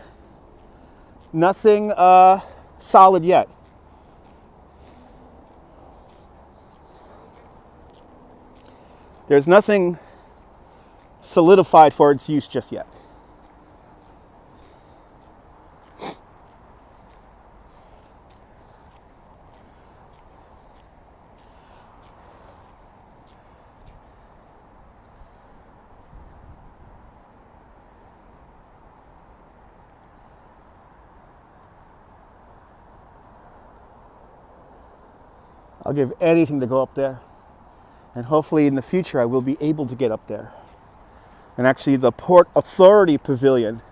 solid yet. There's nothing solidified for its use just yet. I'll give anything to go up there. And hopefully in the future I will be able to get up there. And actually the Port Authority Pavilion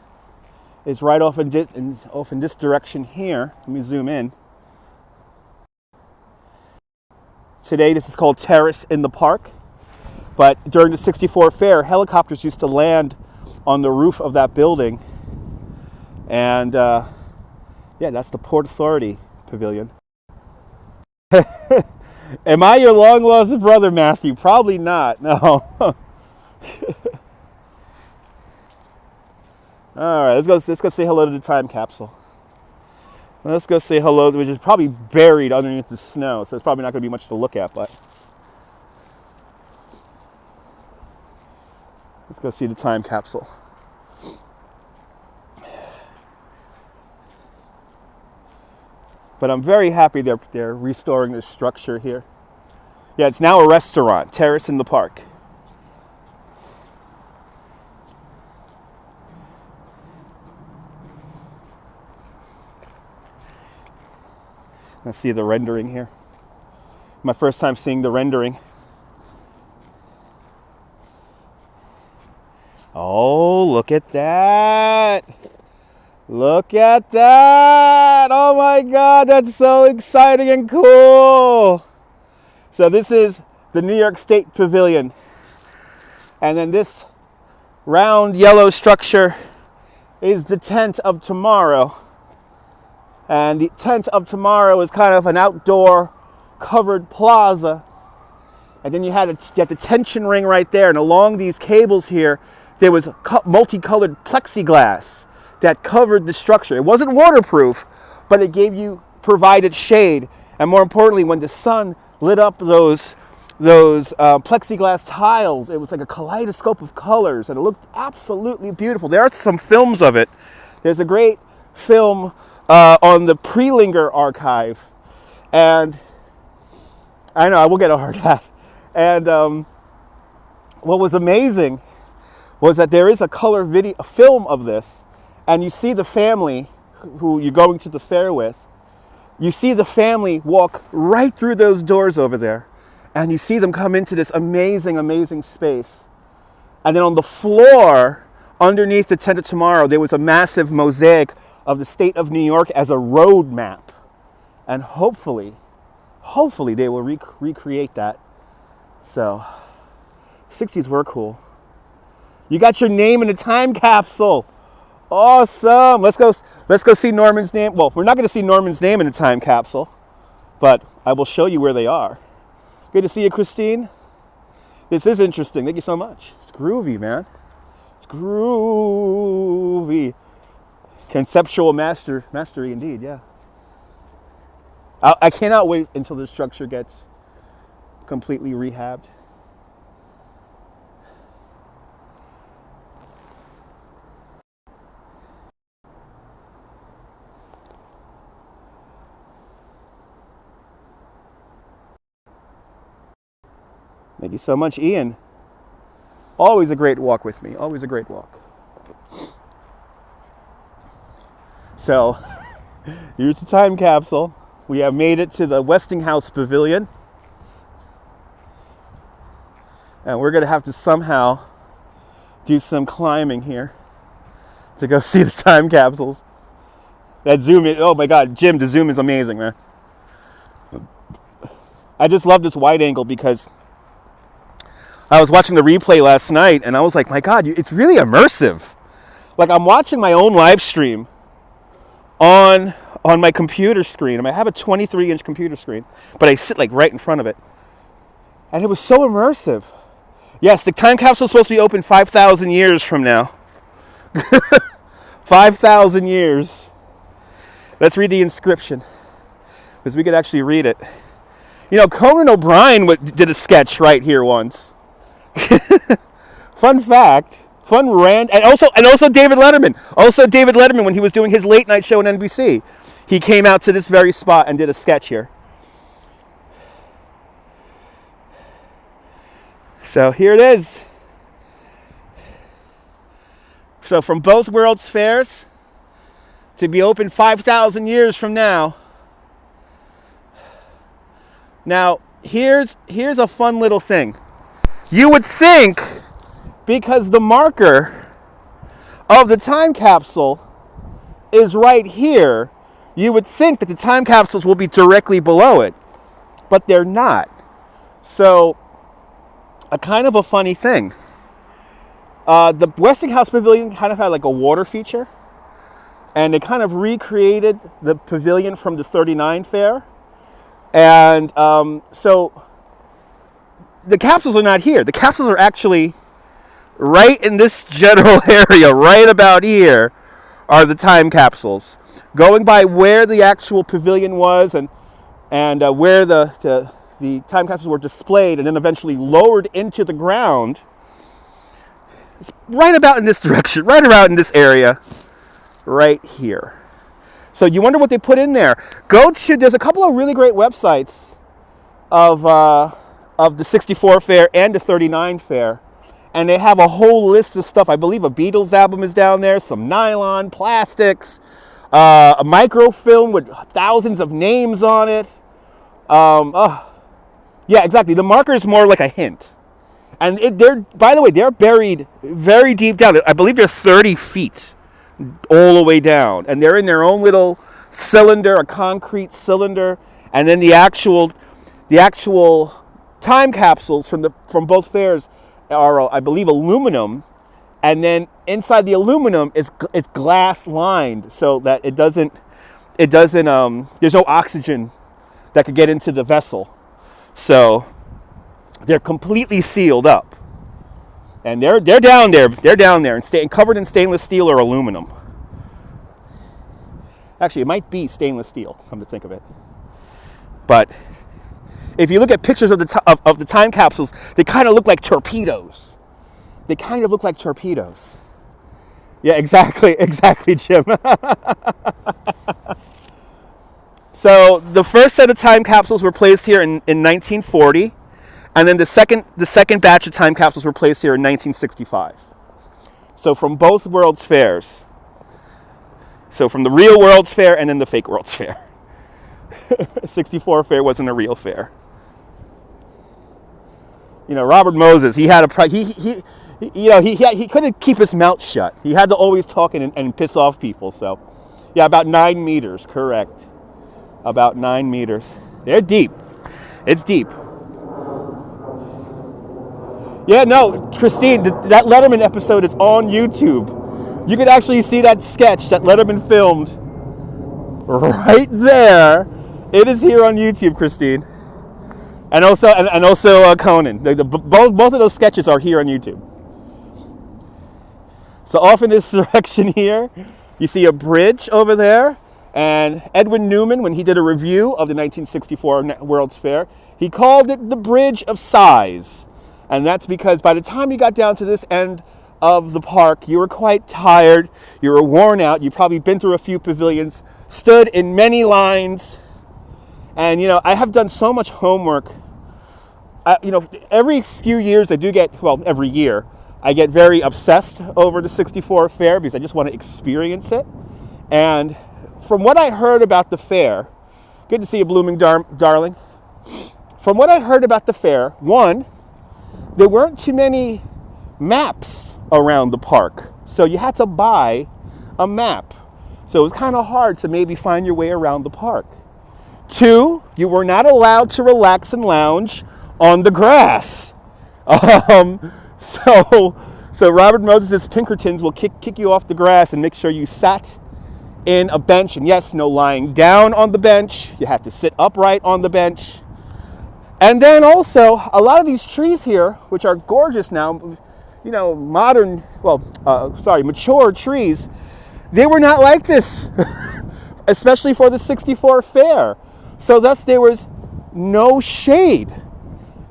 is right off in this direction here. Let me zoom in. Today this is called Terrace in the Park. But during the '64 fair, helicopters used to land on the roof of that building. And yeah, that's the Port Authority Pavilion. Am I your long lost brother, Matthew? Probably not. No. All right, let's go say hello to the time capsule. Let's go say hello, which is probably buried underneath the snow, so it's probably not going to be much to look at, but let's go see the time capsule. But I'm very happy they're restoring this structure here. Yeah, it's now a restaurant, Terrace in the Park. Let's see the rendering here. My first time seeing the rendering. Oh, look at that. Look at that! Oh my God, that's so exciting and cool! So this is the New York State Pavilion. And then this round yellow structure is the Tent of Tomorrow. And the Tent of Tomorrow is kind of an outdoor covered plaza. And then you had the tension ring right there. And along these cables here, there was multicolored plexiglass that covered the structure. It wasn't waterproof, but it provided shade. And more importantly, when the sun lit up those plexiglass tiles, it was like a kaleidoscope of colors, and it looked absolutely beautiful. There are some films of it. There's a great film on the Prelinger archive, and I know I will get a hard hat. And what was amazing was that there is a color video, a film of this. And you see the family who you're going to the fair with. You see the family walk right through those doors over there. And you see them come into this amazing, amazing space. And then on the floor, underneath the Tent of Tomorrow, there was a massive mosaic of the state of New York as a road map. And hopefully they will recreate that. So, 60s were cool. You got your name in a time capsule. Awesome. Let's go see Norman's name. Well, we're not going to see Norman's name in a time capsule, but I will show you where they are. Good to see you, Christine. This is interesting. Thank you so much. It's groovy, man. It's groovy. Conceptual mastery indeed, yeah. I cannot wait until this structure gets completely rehabbed. Thank you so much, Ian. Always a great walk with me. Always a great walk. So, here's the time capsule. We have made it to the Westinghouse Pavilion. And we're going to have to somehow do some climbing here to go see the time capsules. That zoom is, oh my God, Jim, the zoom is amazing, man. I just love this wide angle because I was watching the replay last night and I was like, my God, it's really immersive. Like I'm watching my own live stream on on my computer screen. I have a 23-inch computer screen, but I sit like right in front of it. And it was so immersive. Yes, the time capsule is supposed to be open 5,000 years from now. 5,000 years. Let's read the inscription, because we could actually read it. You know, Conan O'Brien did a sketch right here once. Fun fact. Fun rant. And also David Letterman. Also David Letterman, when he was doing his late night show on NBC, he came out to this very spot and did a sketch here. So here it is. So from both World's Fairs to be open 5,000 years from now. Now, here's a fun little thing. You would think, because the marker of the time capsule is right here, you would think that the time capsules will be directly below it, but they're not. So, a kind of a funny thing. The Westinghouse Pavilion kind of had like a water feature, and they kind of recreated the pavilion from the 39 fair. And so the capsules are not here. The capsules are actually right in this general area, right about here, are the time capsules. Going by where the actual pavilion was and where the time capsules were displayed and then eventually lowered into the ground, it's right about in this direction, right around in this area, right here. So you wonder what they put in there. There's a couple of really great websites of the 64 fair and the 39 fair. And they have a whole list of stuff. I believe a Beatles album is down there, some nylon, plastics, a microfilm with thousands of names on it. Yeah, exactly. The marker is more like a hint. And by the way, they're buried very deep down. I believe they're 30 feet all the way down. And they're in their own little cylinder, a concrete cylinder. And then the actual time capsules from both fairs are, I believe, aluminum. And then inside the aluminum it's glass lined so that it doesn't there's no oxygen that could get into the vessel. So they're completely sealed up. And they're down there. They're down there and covered in stainless steel or aluminum. Actually, it might be stainless steel, come to think of it. But if you look at pictures of the time capsules, they kind of look like torpedoes. They kind of look like torpedoes. Yeah, exactly, Jim. So the first set of time capsules were placed here in 1940, and then the second batch of time capsules were placed here in 1965. So from both World's Fairs. So from the real World's Fair and then the fake World's Fair. 64 fair wasn't a real fair. You know, Robert Moses, he had he couldn't keep his mouth shut. He had to always talk and piss off people. So, yeah, about 9 meters, correct. About 9 meters. They're deep. It's deep. Yeah, no, Christine, that Letterman episode is on YouTube. You could actually see that sketch that Letterman filmed right there. It is here on YouTube, Christine. And also Conan. Both of those sketches are here on YouTube. So off in this direction here, you see a bridge over there. And Edwin Newman, when he did a review of the 1964 World's Fair, he called it the Bridge of Sighs. And that's because by the time you got down to this end of the park, you were quite tired, you were worn out, you've probably been through a few pavilions, stood in many lines. And, you know, I have done so much homework. Every few years every year, I get very obsessed over the 64 fair because I just want to experience it. And from what I heard about the fair, good to see you, blooming darling. From what I heard about the fair, one, there weren't too many maps around the park. So you had to buy a map. So it was kind of hard to maybe find your way around the park. Two, you were not allowed to relax and lounge on the grass. So Robert Moses' Pinkertons will kick you off the grass and make sure you sat in a bench. And yes, no lying down on the bench. You had to sit upright on the bench. And then also, a lot of these trees here, which are gorgeous now, you know, mature trees, they were not like this, especially for the 64 fair. So thus there was no shade.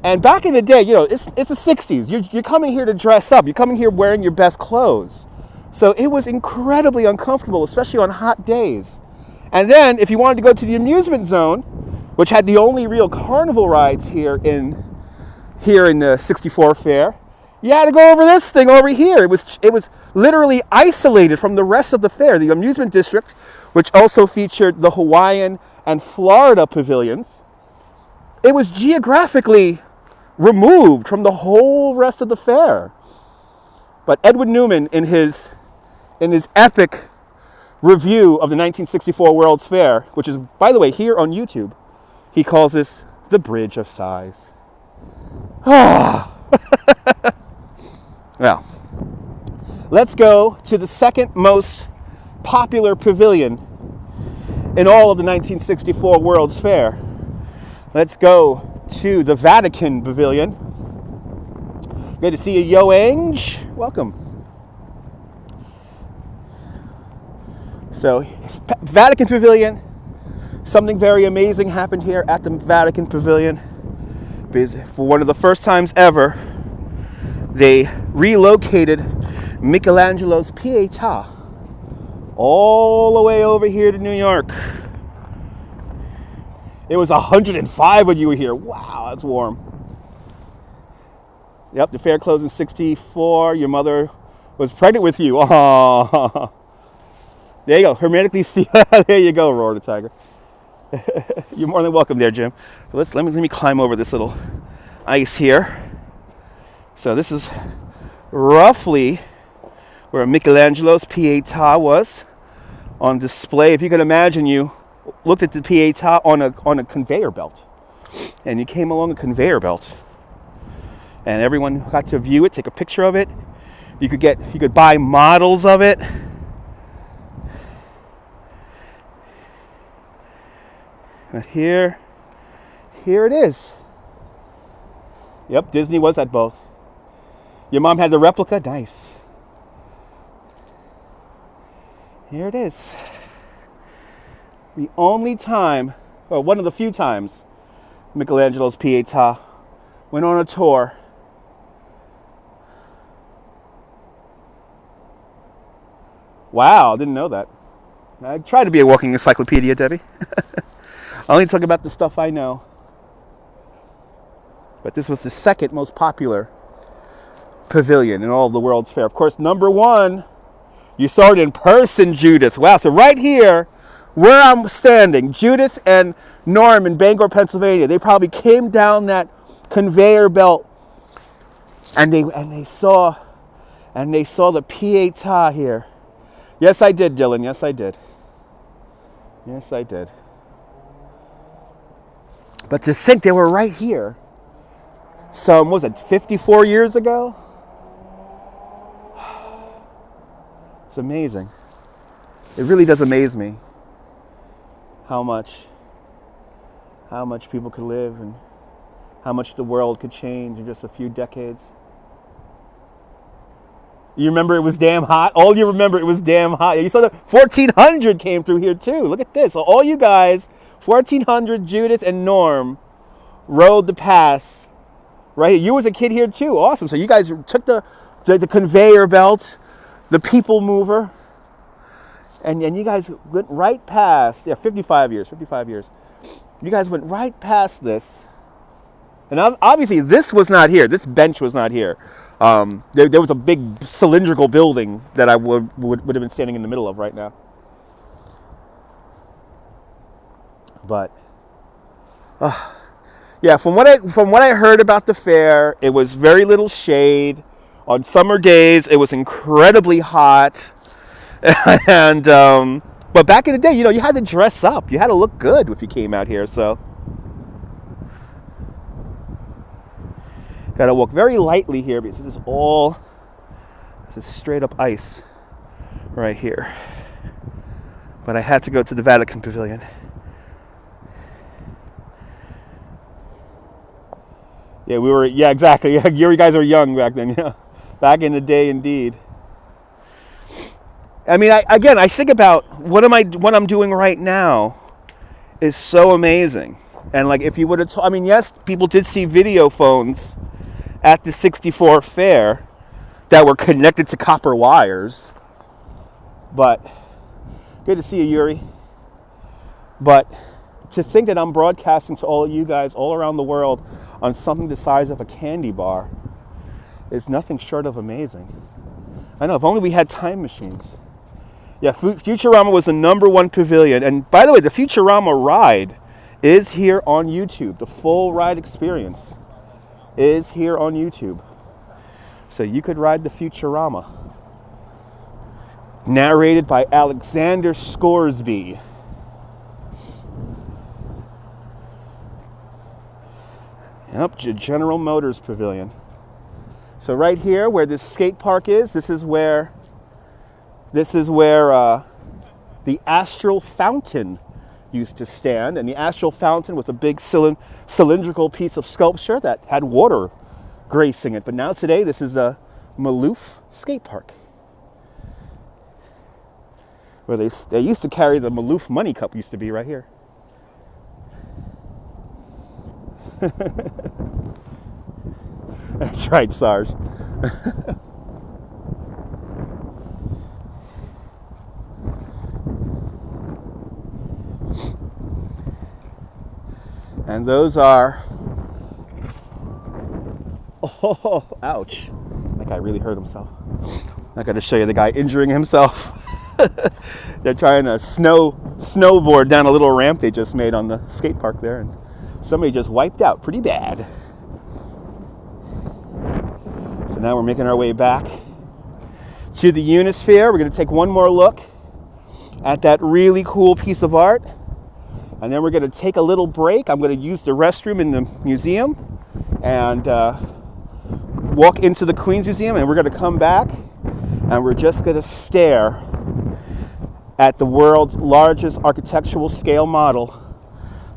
And back in the day, you know, it's the 60s. You're coming here to dress up. You're coming here wearing your best clothes. So it was incredibly uncomfortable, especially on hot days. And then if you wanted to go to the amusement zone, which had the only real carnival rides here in the 64 fair, you had to go over this thing over here. It was literally isolated from the rest of the fair. The amusement district, which also featured the Hawaiian and Florida pavilions, it was geographically removed from the whole rest of the fair. But Edwin Newman, in his epic review of the 1964 World's Fair, which is, by the way, here on YouTube, he calls this the Bridge of Sighs. Well, let's go to the second most popular pavilion in all of the 1964 World's Fair. Let's go to the Vatican Pavilion. Good to see you, Yo Ange. Welcome. So, Vatican Pavilion. Something very amazing happened here at the Vatican Pavilion. Because for one of the first times ever, they relocated Michelangelo's Pietà all the way over here to New York. It was 105 when you were here. Wow, that's warm. Yep, the fair closed in 64. Your mother was pregnant with you. Oh, there you go. Hermetically sealed. There you go, Roar the Tiger. You're more than welcome there, Jim. So let me climb over this little ice here. So this is roughly where Michelangelo's Pietà was on display. If you can imagine, you looked at the Pietà on a conveyor belt, and you came along a conveyor belt, and everyone got to view it, take a picture of it. You could buy models of it. But here it is. Yep, Disney was at both. Your mom had the replica? Nice. Here it is. The only time, or one of the few times, Michelangelo's Pietà went on a tour. Wow, didn't know that. I try to be a walking encyclopedia, Debbie. I only talk about the stuff I know. But this was the second most popular pavilion in all of the World's Fair. Of course, number one, you saw it in person, Judith. Wow, so right here, where I'm standing, Judith and Norm in Bangor, Pennsylvania, they probably came down that conveyor belt and they saw the Pietà here. Yes, I did, Dylan. Yes, I did. Yes, I did. But to think they were right here, some, was it 54 years ago? It's amazing. It really does amaze me how much people could live and how much the world could change in just a few decades. You remember it was damn hot? All you remember, it was damn hot. You saw the 1400 came through here too. Look at this. So all you guys, 1400, Judith and Norm, rode the path right here. You was a kid here too. Awesome. So you guys took the conveyor belt, the people mover, and you guys went right past, 55 years. You guys went right past this. And obviously this was not here. This bench was not here. There was a big cylindrical building that I would have been standing in the middle of right now. But yeah, from what I heard about the fair, it was very little shade. On summer days, it was incredibly hot, and but back in the day, you know, you had to dress up, you had to look good if you came out here. So, gotta walk very lightly here because this is straight up ice right here. But I had to go to the Vatican Pavilion. Yeah, exactly. Yeah, you guys were young back then, yeah. Back in the day, indeed. I mean, I think about what I'm doing right now is so amazing. And like, if you would have, I mean, yes, people did see video phones at the 64 fair that were connected to copper wires. But good to see you, Yuri. But to think that I'm broadcasting to all of you guys all around the world on something the size of a candy bar is nothing short of amazing. I know, if only we had time machines. Yeah, Futurama was the #1 pavilion. And by the way, the Futurama ride is here on YouTube. The full ride experience is here on YouTube. So you could ride the Futurama. Narrated by Alexander Scoresby. Yep, General Motors Pavilion. So right here, where this skate park is, this is where the Astral Fountain used to stand. And the Astral Fountain was a big cylindrical piece of sculpture that had water gracing it. But now today, this is a Maloof skate park, where they used to carry the Maloof money cup, used to be right here. That's right, Sarge. And those are, oh, ouch. That guy really hurt himself. I got to show you the guy injuring himself. They're trying to snowboard down a little ramp they just made on the skate park there, and somebody just wiped out pretty bad. So now we're making our way back to the Unisphere. We're going to take one more look at that really cool piece of art, and then we're going to take a little break. I'm going to use the restroom in the museum and walk into the Queen's Museum, and we're going to come back and we're just going to stare at the world's largest architectural scale model,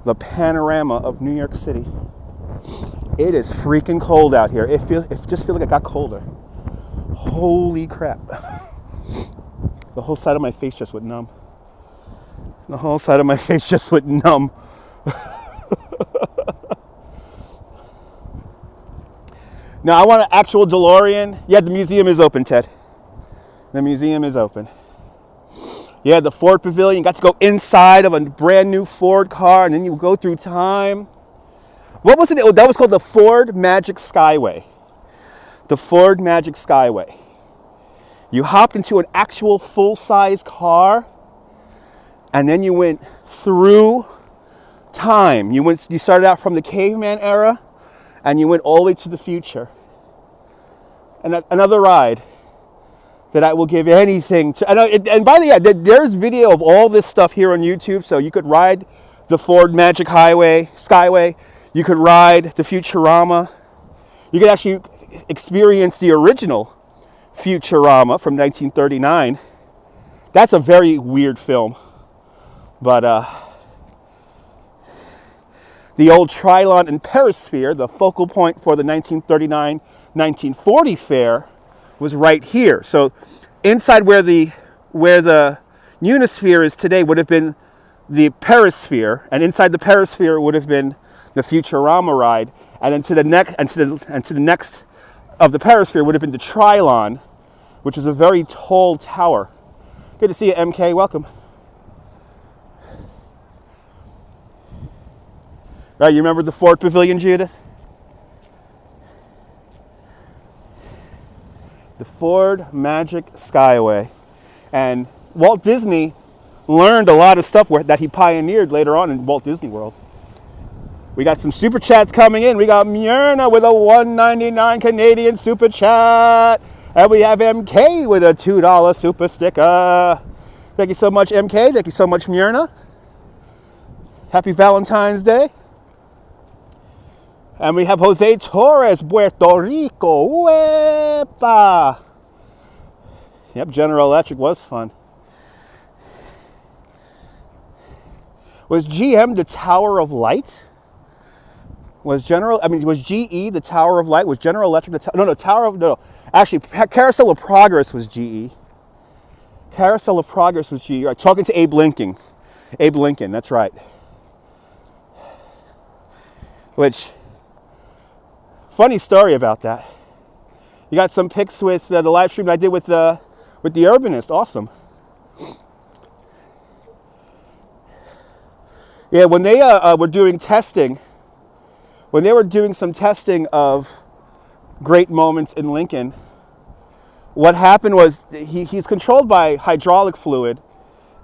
the panorama of New York City. It is freaking cold out here. It just feels like it got colder. Holy crap. The whole side of my face just went numb. The whole side of my face just went numb. Now, I want an actual DeLorean. Yeah, the museum is open, Ted. The museum is open. Yeah, the Ford Pavilion. Got to go inside of a brand new Ford car, and then you go through time. What was it? Oh, that was called the Ford Magic Skyway. The Ford Magic Skyway. You hopped into an actual full-size car, and then you went through time. You started out from the caveman era, and you went all the way to the future. And another ride that I will give anything to. And by the way, there's video of all this stuff here on YouTube, so you could ride the Ford Magic Skyway. You could ride the Futurama. You could actually experience the original Futurama from 1939. That's a very weird film. But the old Trilon and Perisphere, the focal point for the 1939-1940 fair, was right here. So inside where the Unisphere is today would have been the Perisphere, and inside the Perisphere would have been the Futurama ride, and then to the next of the Perisphere would have been the Trilon, which is a very tall tower. Good to see you, MK. Welcome. Right, you remember the Ford Pavilion, Judith? The Ford Magic Skyway. And Walt Disney learned a lot of stuff that he pioneered later on in Walt Disney World. We got some super chats coming in. We got Myrna with a $1.99 Canadian super chat. And we have MK with a $2 super sticker. Thank you so much, MK. Thank you so much, Myrna. Happy Valentine's Day. And we have Jose Torres, Puerto Rico. Wepa! Yep, General Electric was fun. Was GM the Tower of Light? Was GE the Tower of Light? Was General Electric the Actually, Carousel of Progress was GE. Carousel of Progress was GE. Right, talking to Abe Lincoln. Abe Lincoln, that's right. Which, funny story about that. You got some pics with the live stream I did with the Urbanist. Awesome. Yeah, when they were doing testing, when they were doing some testing of great moments in Lincoln, what happened was he's controlled by hydraulic fluid,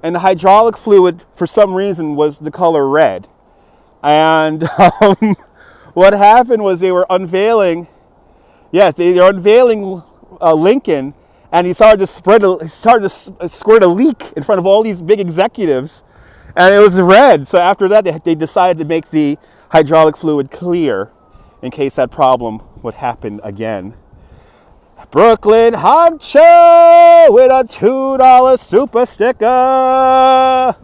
and the hydraulic fluid, for some reason, was the color red. And what happened was they were unveiling, Lincoln, and he started to squirt a leak in front of all these big executives, and it was red. So after that, they decided to make the hydraulic fluid clear in case that problem would happen again. Brooklyn Honcho with a $2 super sticker.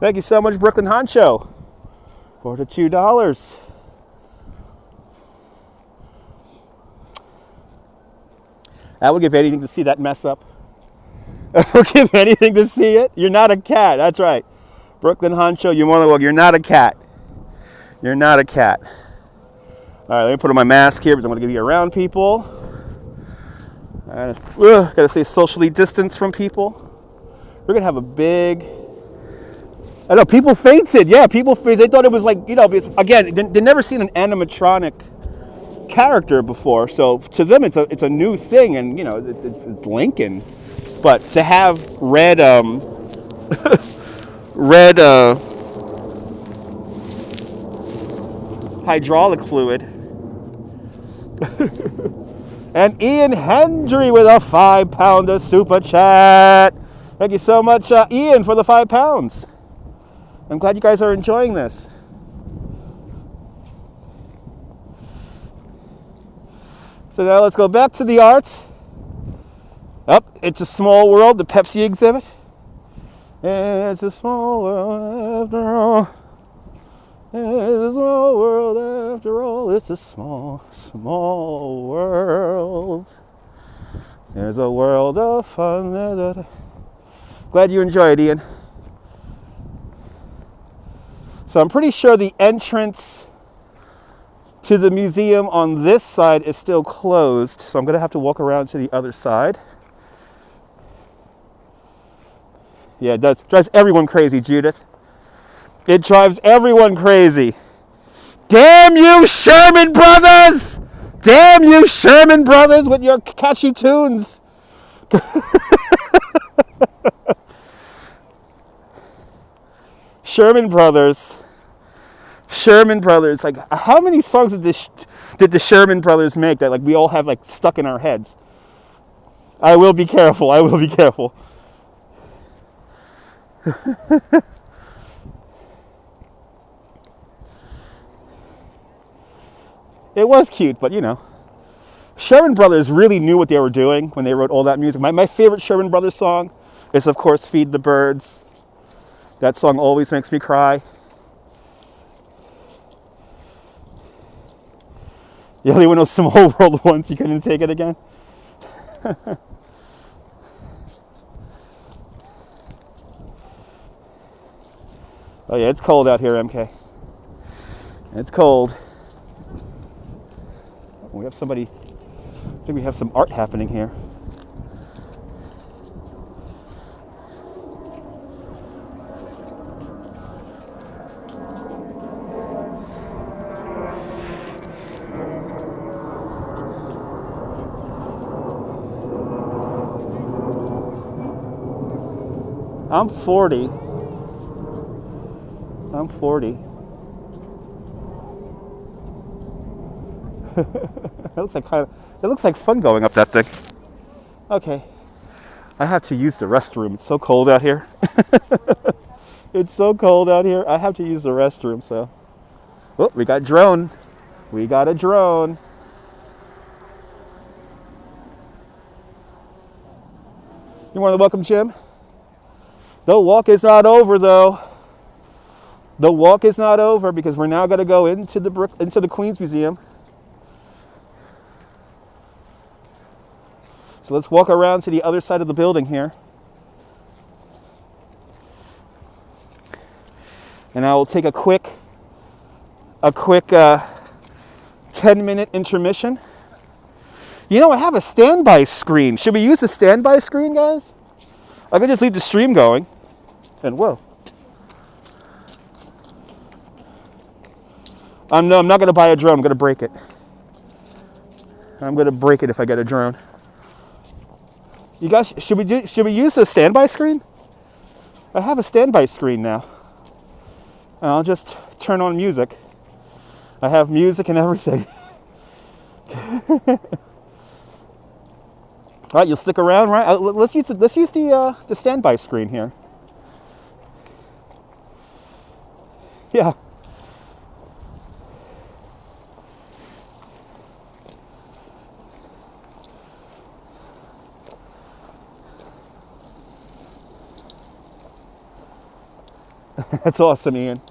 Thank you so much, Brooklyn Honcho, for the $2. I would give anything to see that mess up. I would give anything to see it. You're not a cat. That's right. Brooklyn Honcho, you're not a cat. You're not a cat. All right, let me put on my mask here because I'm going to give you around people. Got to stay socially distanced from people. We're going to have a big... I know, people fainted. Yeah, people fainted. They thought it was like, because, again, they've never seen an animatronic character before. So to them, it's a new thing. And, it's Lincoln. But to have red hydraulic fluid. And Ian Hendry with a £5 super chat. Thank you so much, Ian, for the £5. I'm glad you guys are enjoying this. So now let's go back to the art. It's a Small World, the Pepsi exhibit. It's a small world after all. It's a small world after all. It's a small, small world. There's a world of fun. Glad you enjoyed, Ian. So I'm pretty sure the entrance to the museum on this side is still closed. So I'm going to have to walk around to the other side. Yeah, it does. Drives everyone crazy, Judith. It drives everyone crazy. Damn you, Sherman Brothers! Damn you, Sherman Brothers, with your catchy tunes. Sherman Brothers. Like, how many songs did the Sherman Brothers make that we all have stuck in our heads? I will be careful. It was cute, but Sherman Brothers really knew what they were doing when they wrote all that music. My favorite Sherman Brothers song is, of course, Feed the Birds. That song always makes me cry. You only went to Small World once, you couldn't take it again? Oh yeah, it's cold out here, MK. It's cold. We have somebody, I think we have some art happening here. I'm 40. It looks like fun going up that thing. Okay. I have to use the restroom. It's so cold out here. It's so cold out here. I have to use the restroom, so. Oh, we got drone. We got a drone. You're more than welcome, Jim. The walk is not over, though. The walk is not over because we're now going to go into the Queen's Museum. So let's walk around to the other side of the building here. And I will take a quick 10-minute intermission. You know, I have a standby screen. Should we use the standby screen, guys? I could just leave the stream going. And whoa. No, I'm not going to buy a drone. I'm going to break it. I'm going to break it if I get a drone. You guys, should we use the standby screen? I have a standby screen now. And I'll just turn on music. I have music and everything. All right, you'll stick around, right? Let's use the standby screen here. Yeah. That's awesome, Ian.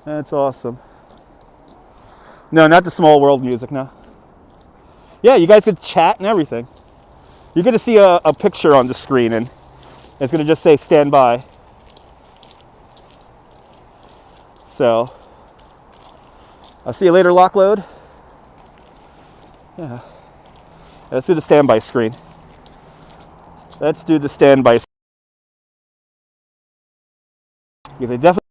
That's awesome. No, not the Small World music, no. Yeah, you guys could chat and everything. You're going to see a picture on the screen, and it's going to just say stand by. So, I'll see you later, Lockload. Yeah. Let's do the standby screen. Let's do the standby screen. Because I definitely...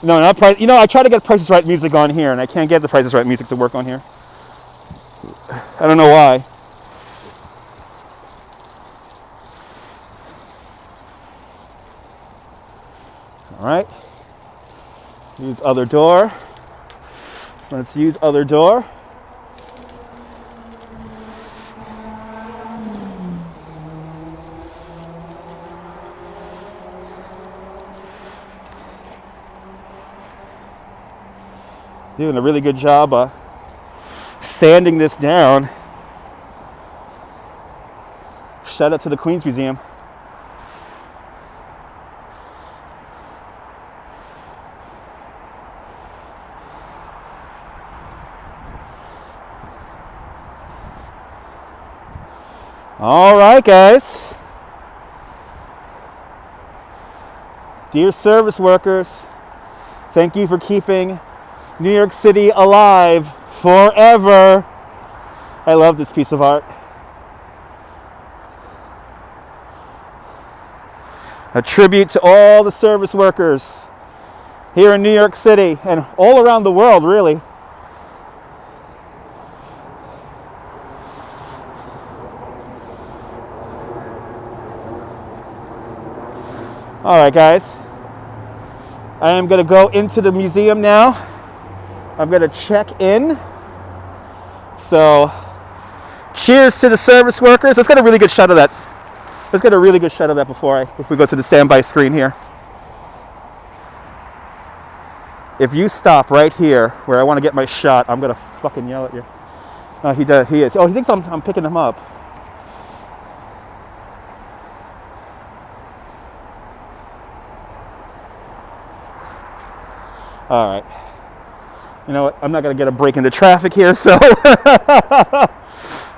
No, not price. You know, I try to get Price is Right music on here, and I can't get the Price is Right music to work on here. I don't know why. All right. Use other door. Let's use other door. Doing a really good job sanding this down. Shout out to the Queen's Museum. All right, guys. Dear service workers, thank you for keeping New York City alive forever. I love this piece of art. A tribute to all the service workers here in New York City and all around the world, really. All right, guys. I am going to go into the museum now. I'm going to check in. So, cheers to the service workers. Let's get a really good shot of that. Let's get a really good shot of that if we go to the standby screen here. If you stop right here where I want to get my shot, I'm going to fucking yell at you. He is. Oh, he thinks I'm picking him up. All right. You know what? I'm not going to get a break in the traffic here, so...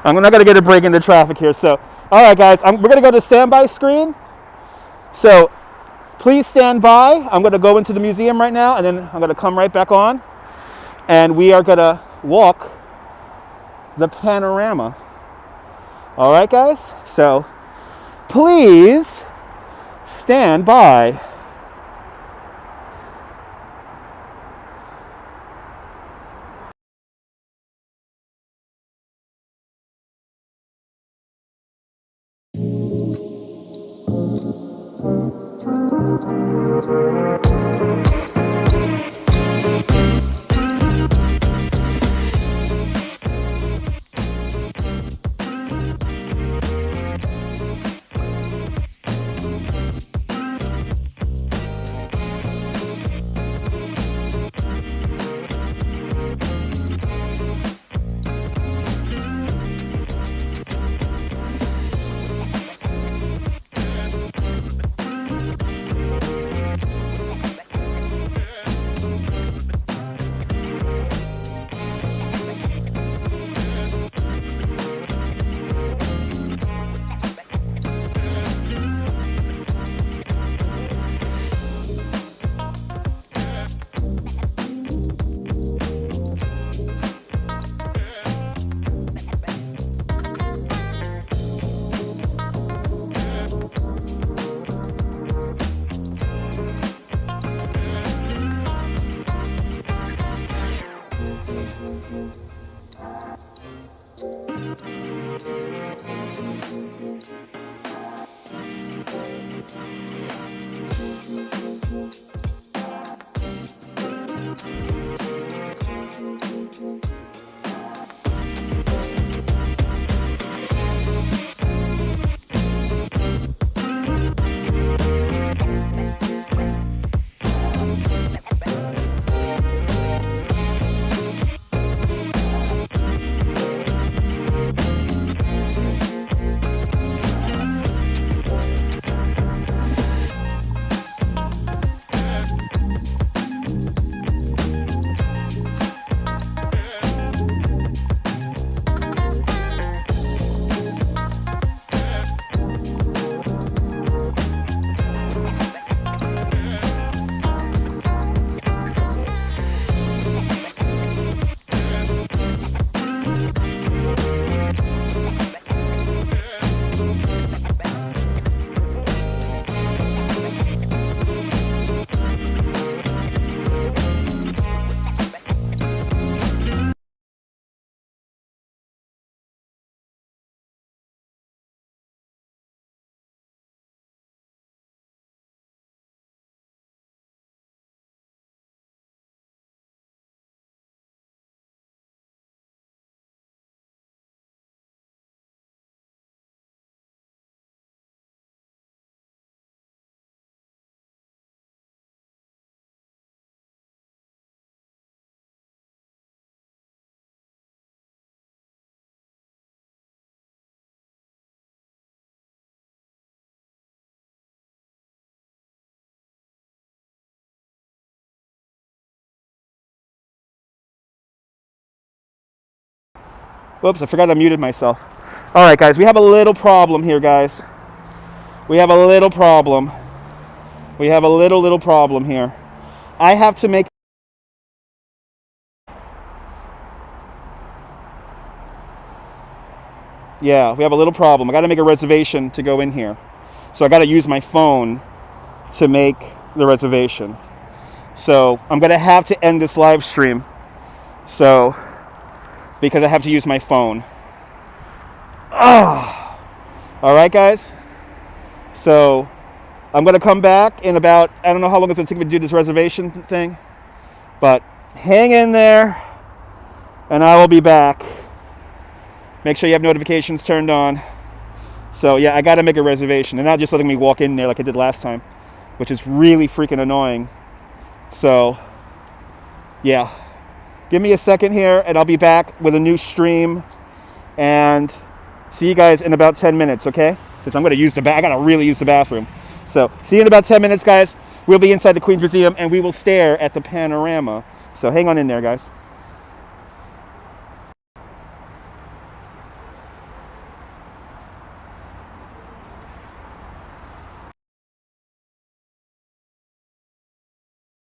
I'm not going to get a break in the traffic here, so... All right, guys. We're going to go to the standby screen. So, please stand by. I'm going to go into the museum right now, and then I'm going to come right back on. And we are going to walk the panorama. All right, guys? So, please stand by. Whoops, I forgot I muted myself. All right, guys, we have a little problem here, guys. We have a little problem. We have a little problem here. I have to make... Yeah, we have a little problem. I got to make a reservation to go in here. So I got to use my phone to make the reservation. So I'm going to have to end this live stream. So, because I have to use my phone. Oh. All right, guys. So I'm going to come back in about, I don't know how long it's going to take me to do this reservation thing. But hang in there, and I will be back. Make sure you have notifications turned on. So yeah, I got to make a reservation. And not just letting me walk in there like I did last time, which is really freaking annoying. So, yeah. Give me a second here, and I'll be back with a new stream. And see you guys in about 10 minutes, okay? Because I'm going to use the I got to really use the bathroom. So, see you in about 10 minutes, guys. We'll be inside the Queen's Museum, and we will stare at the panorama. So, hang on in there, guys.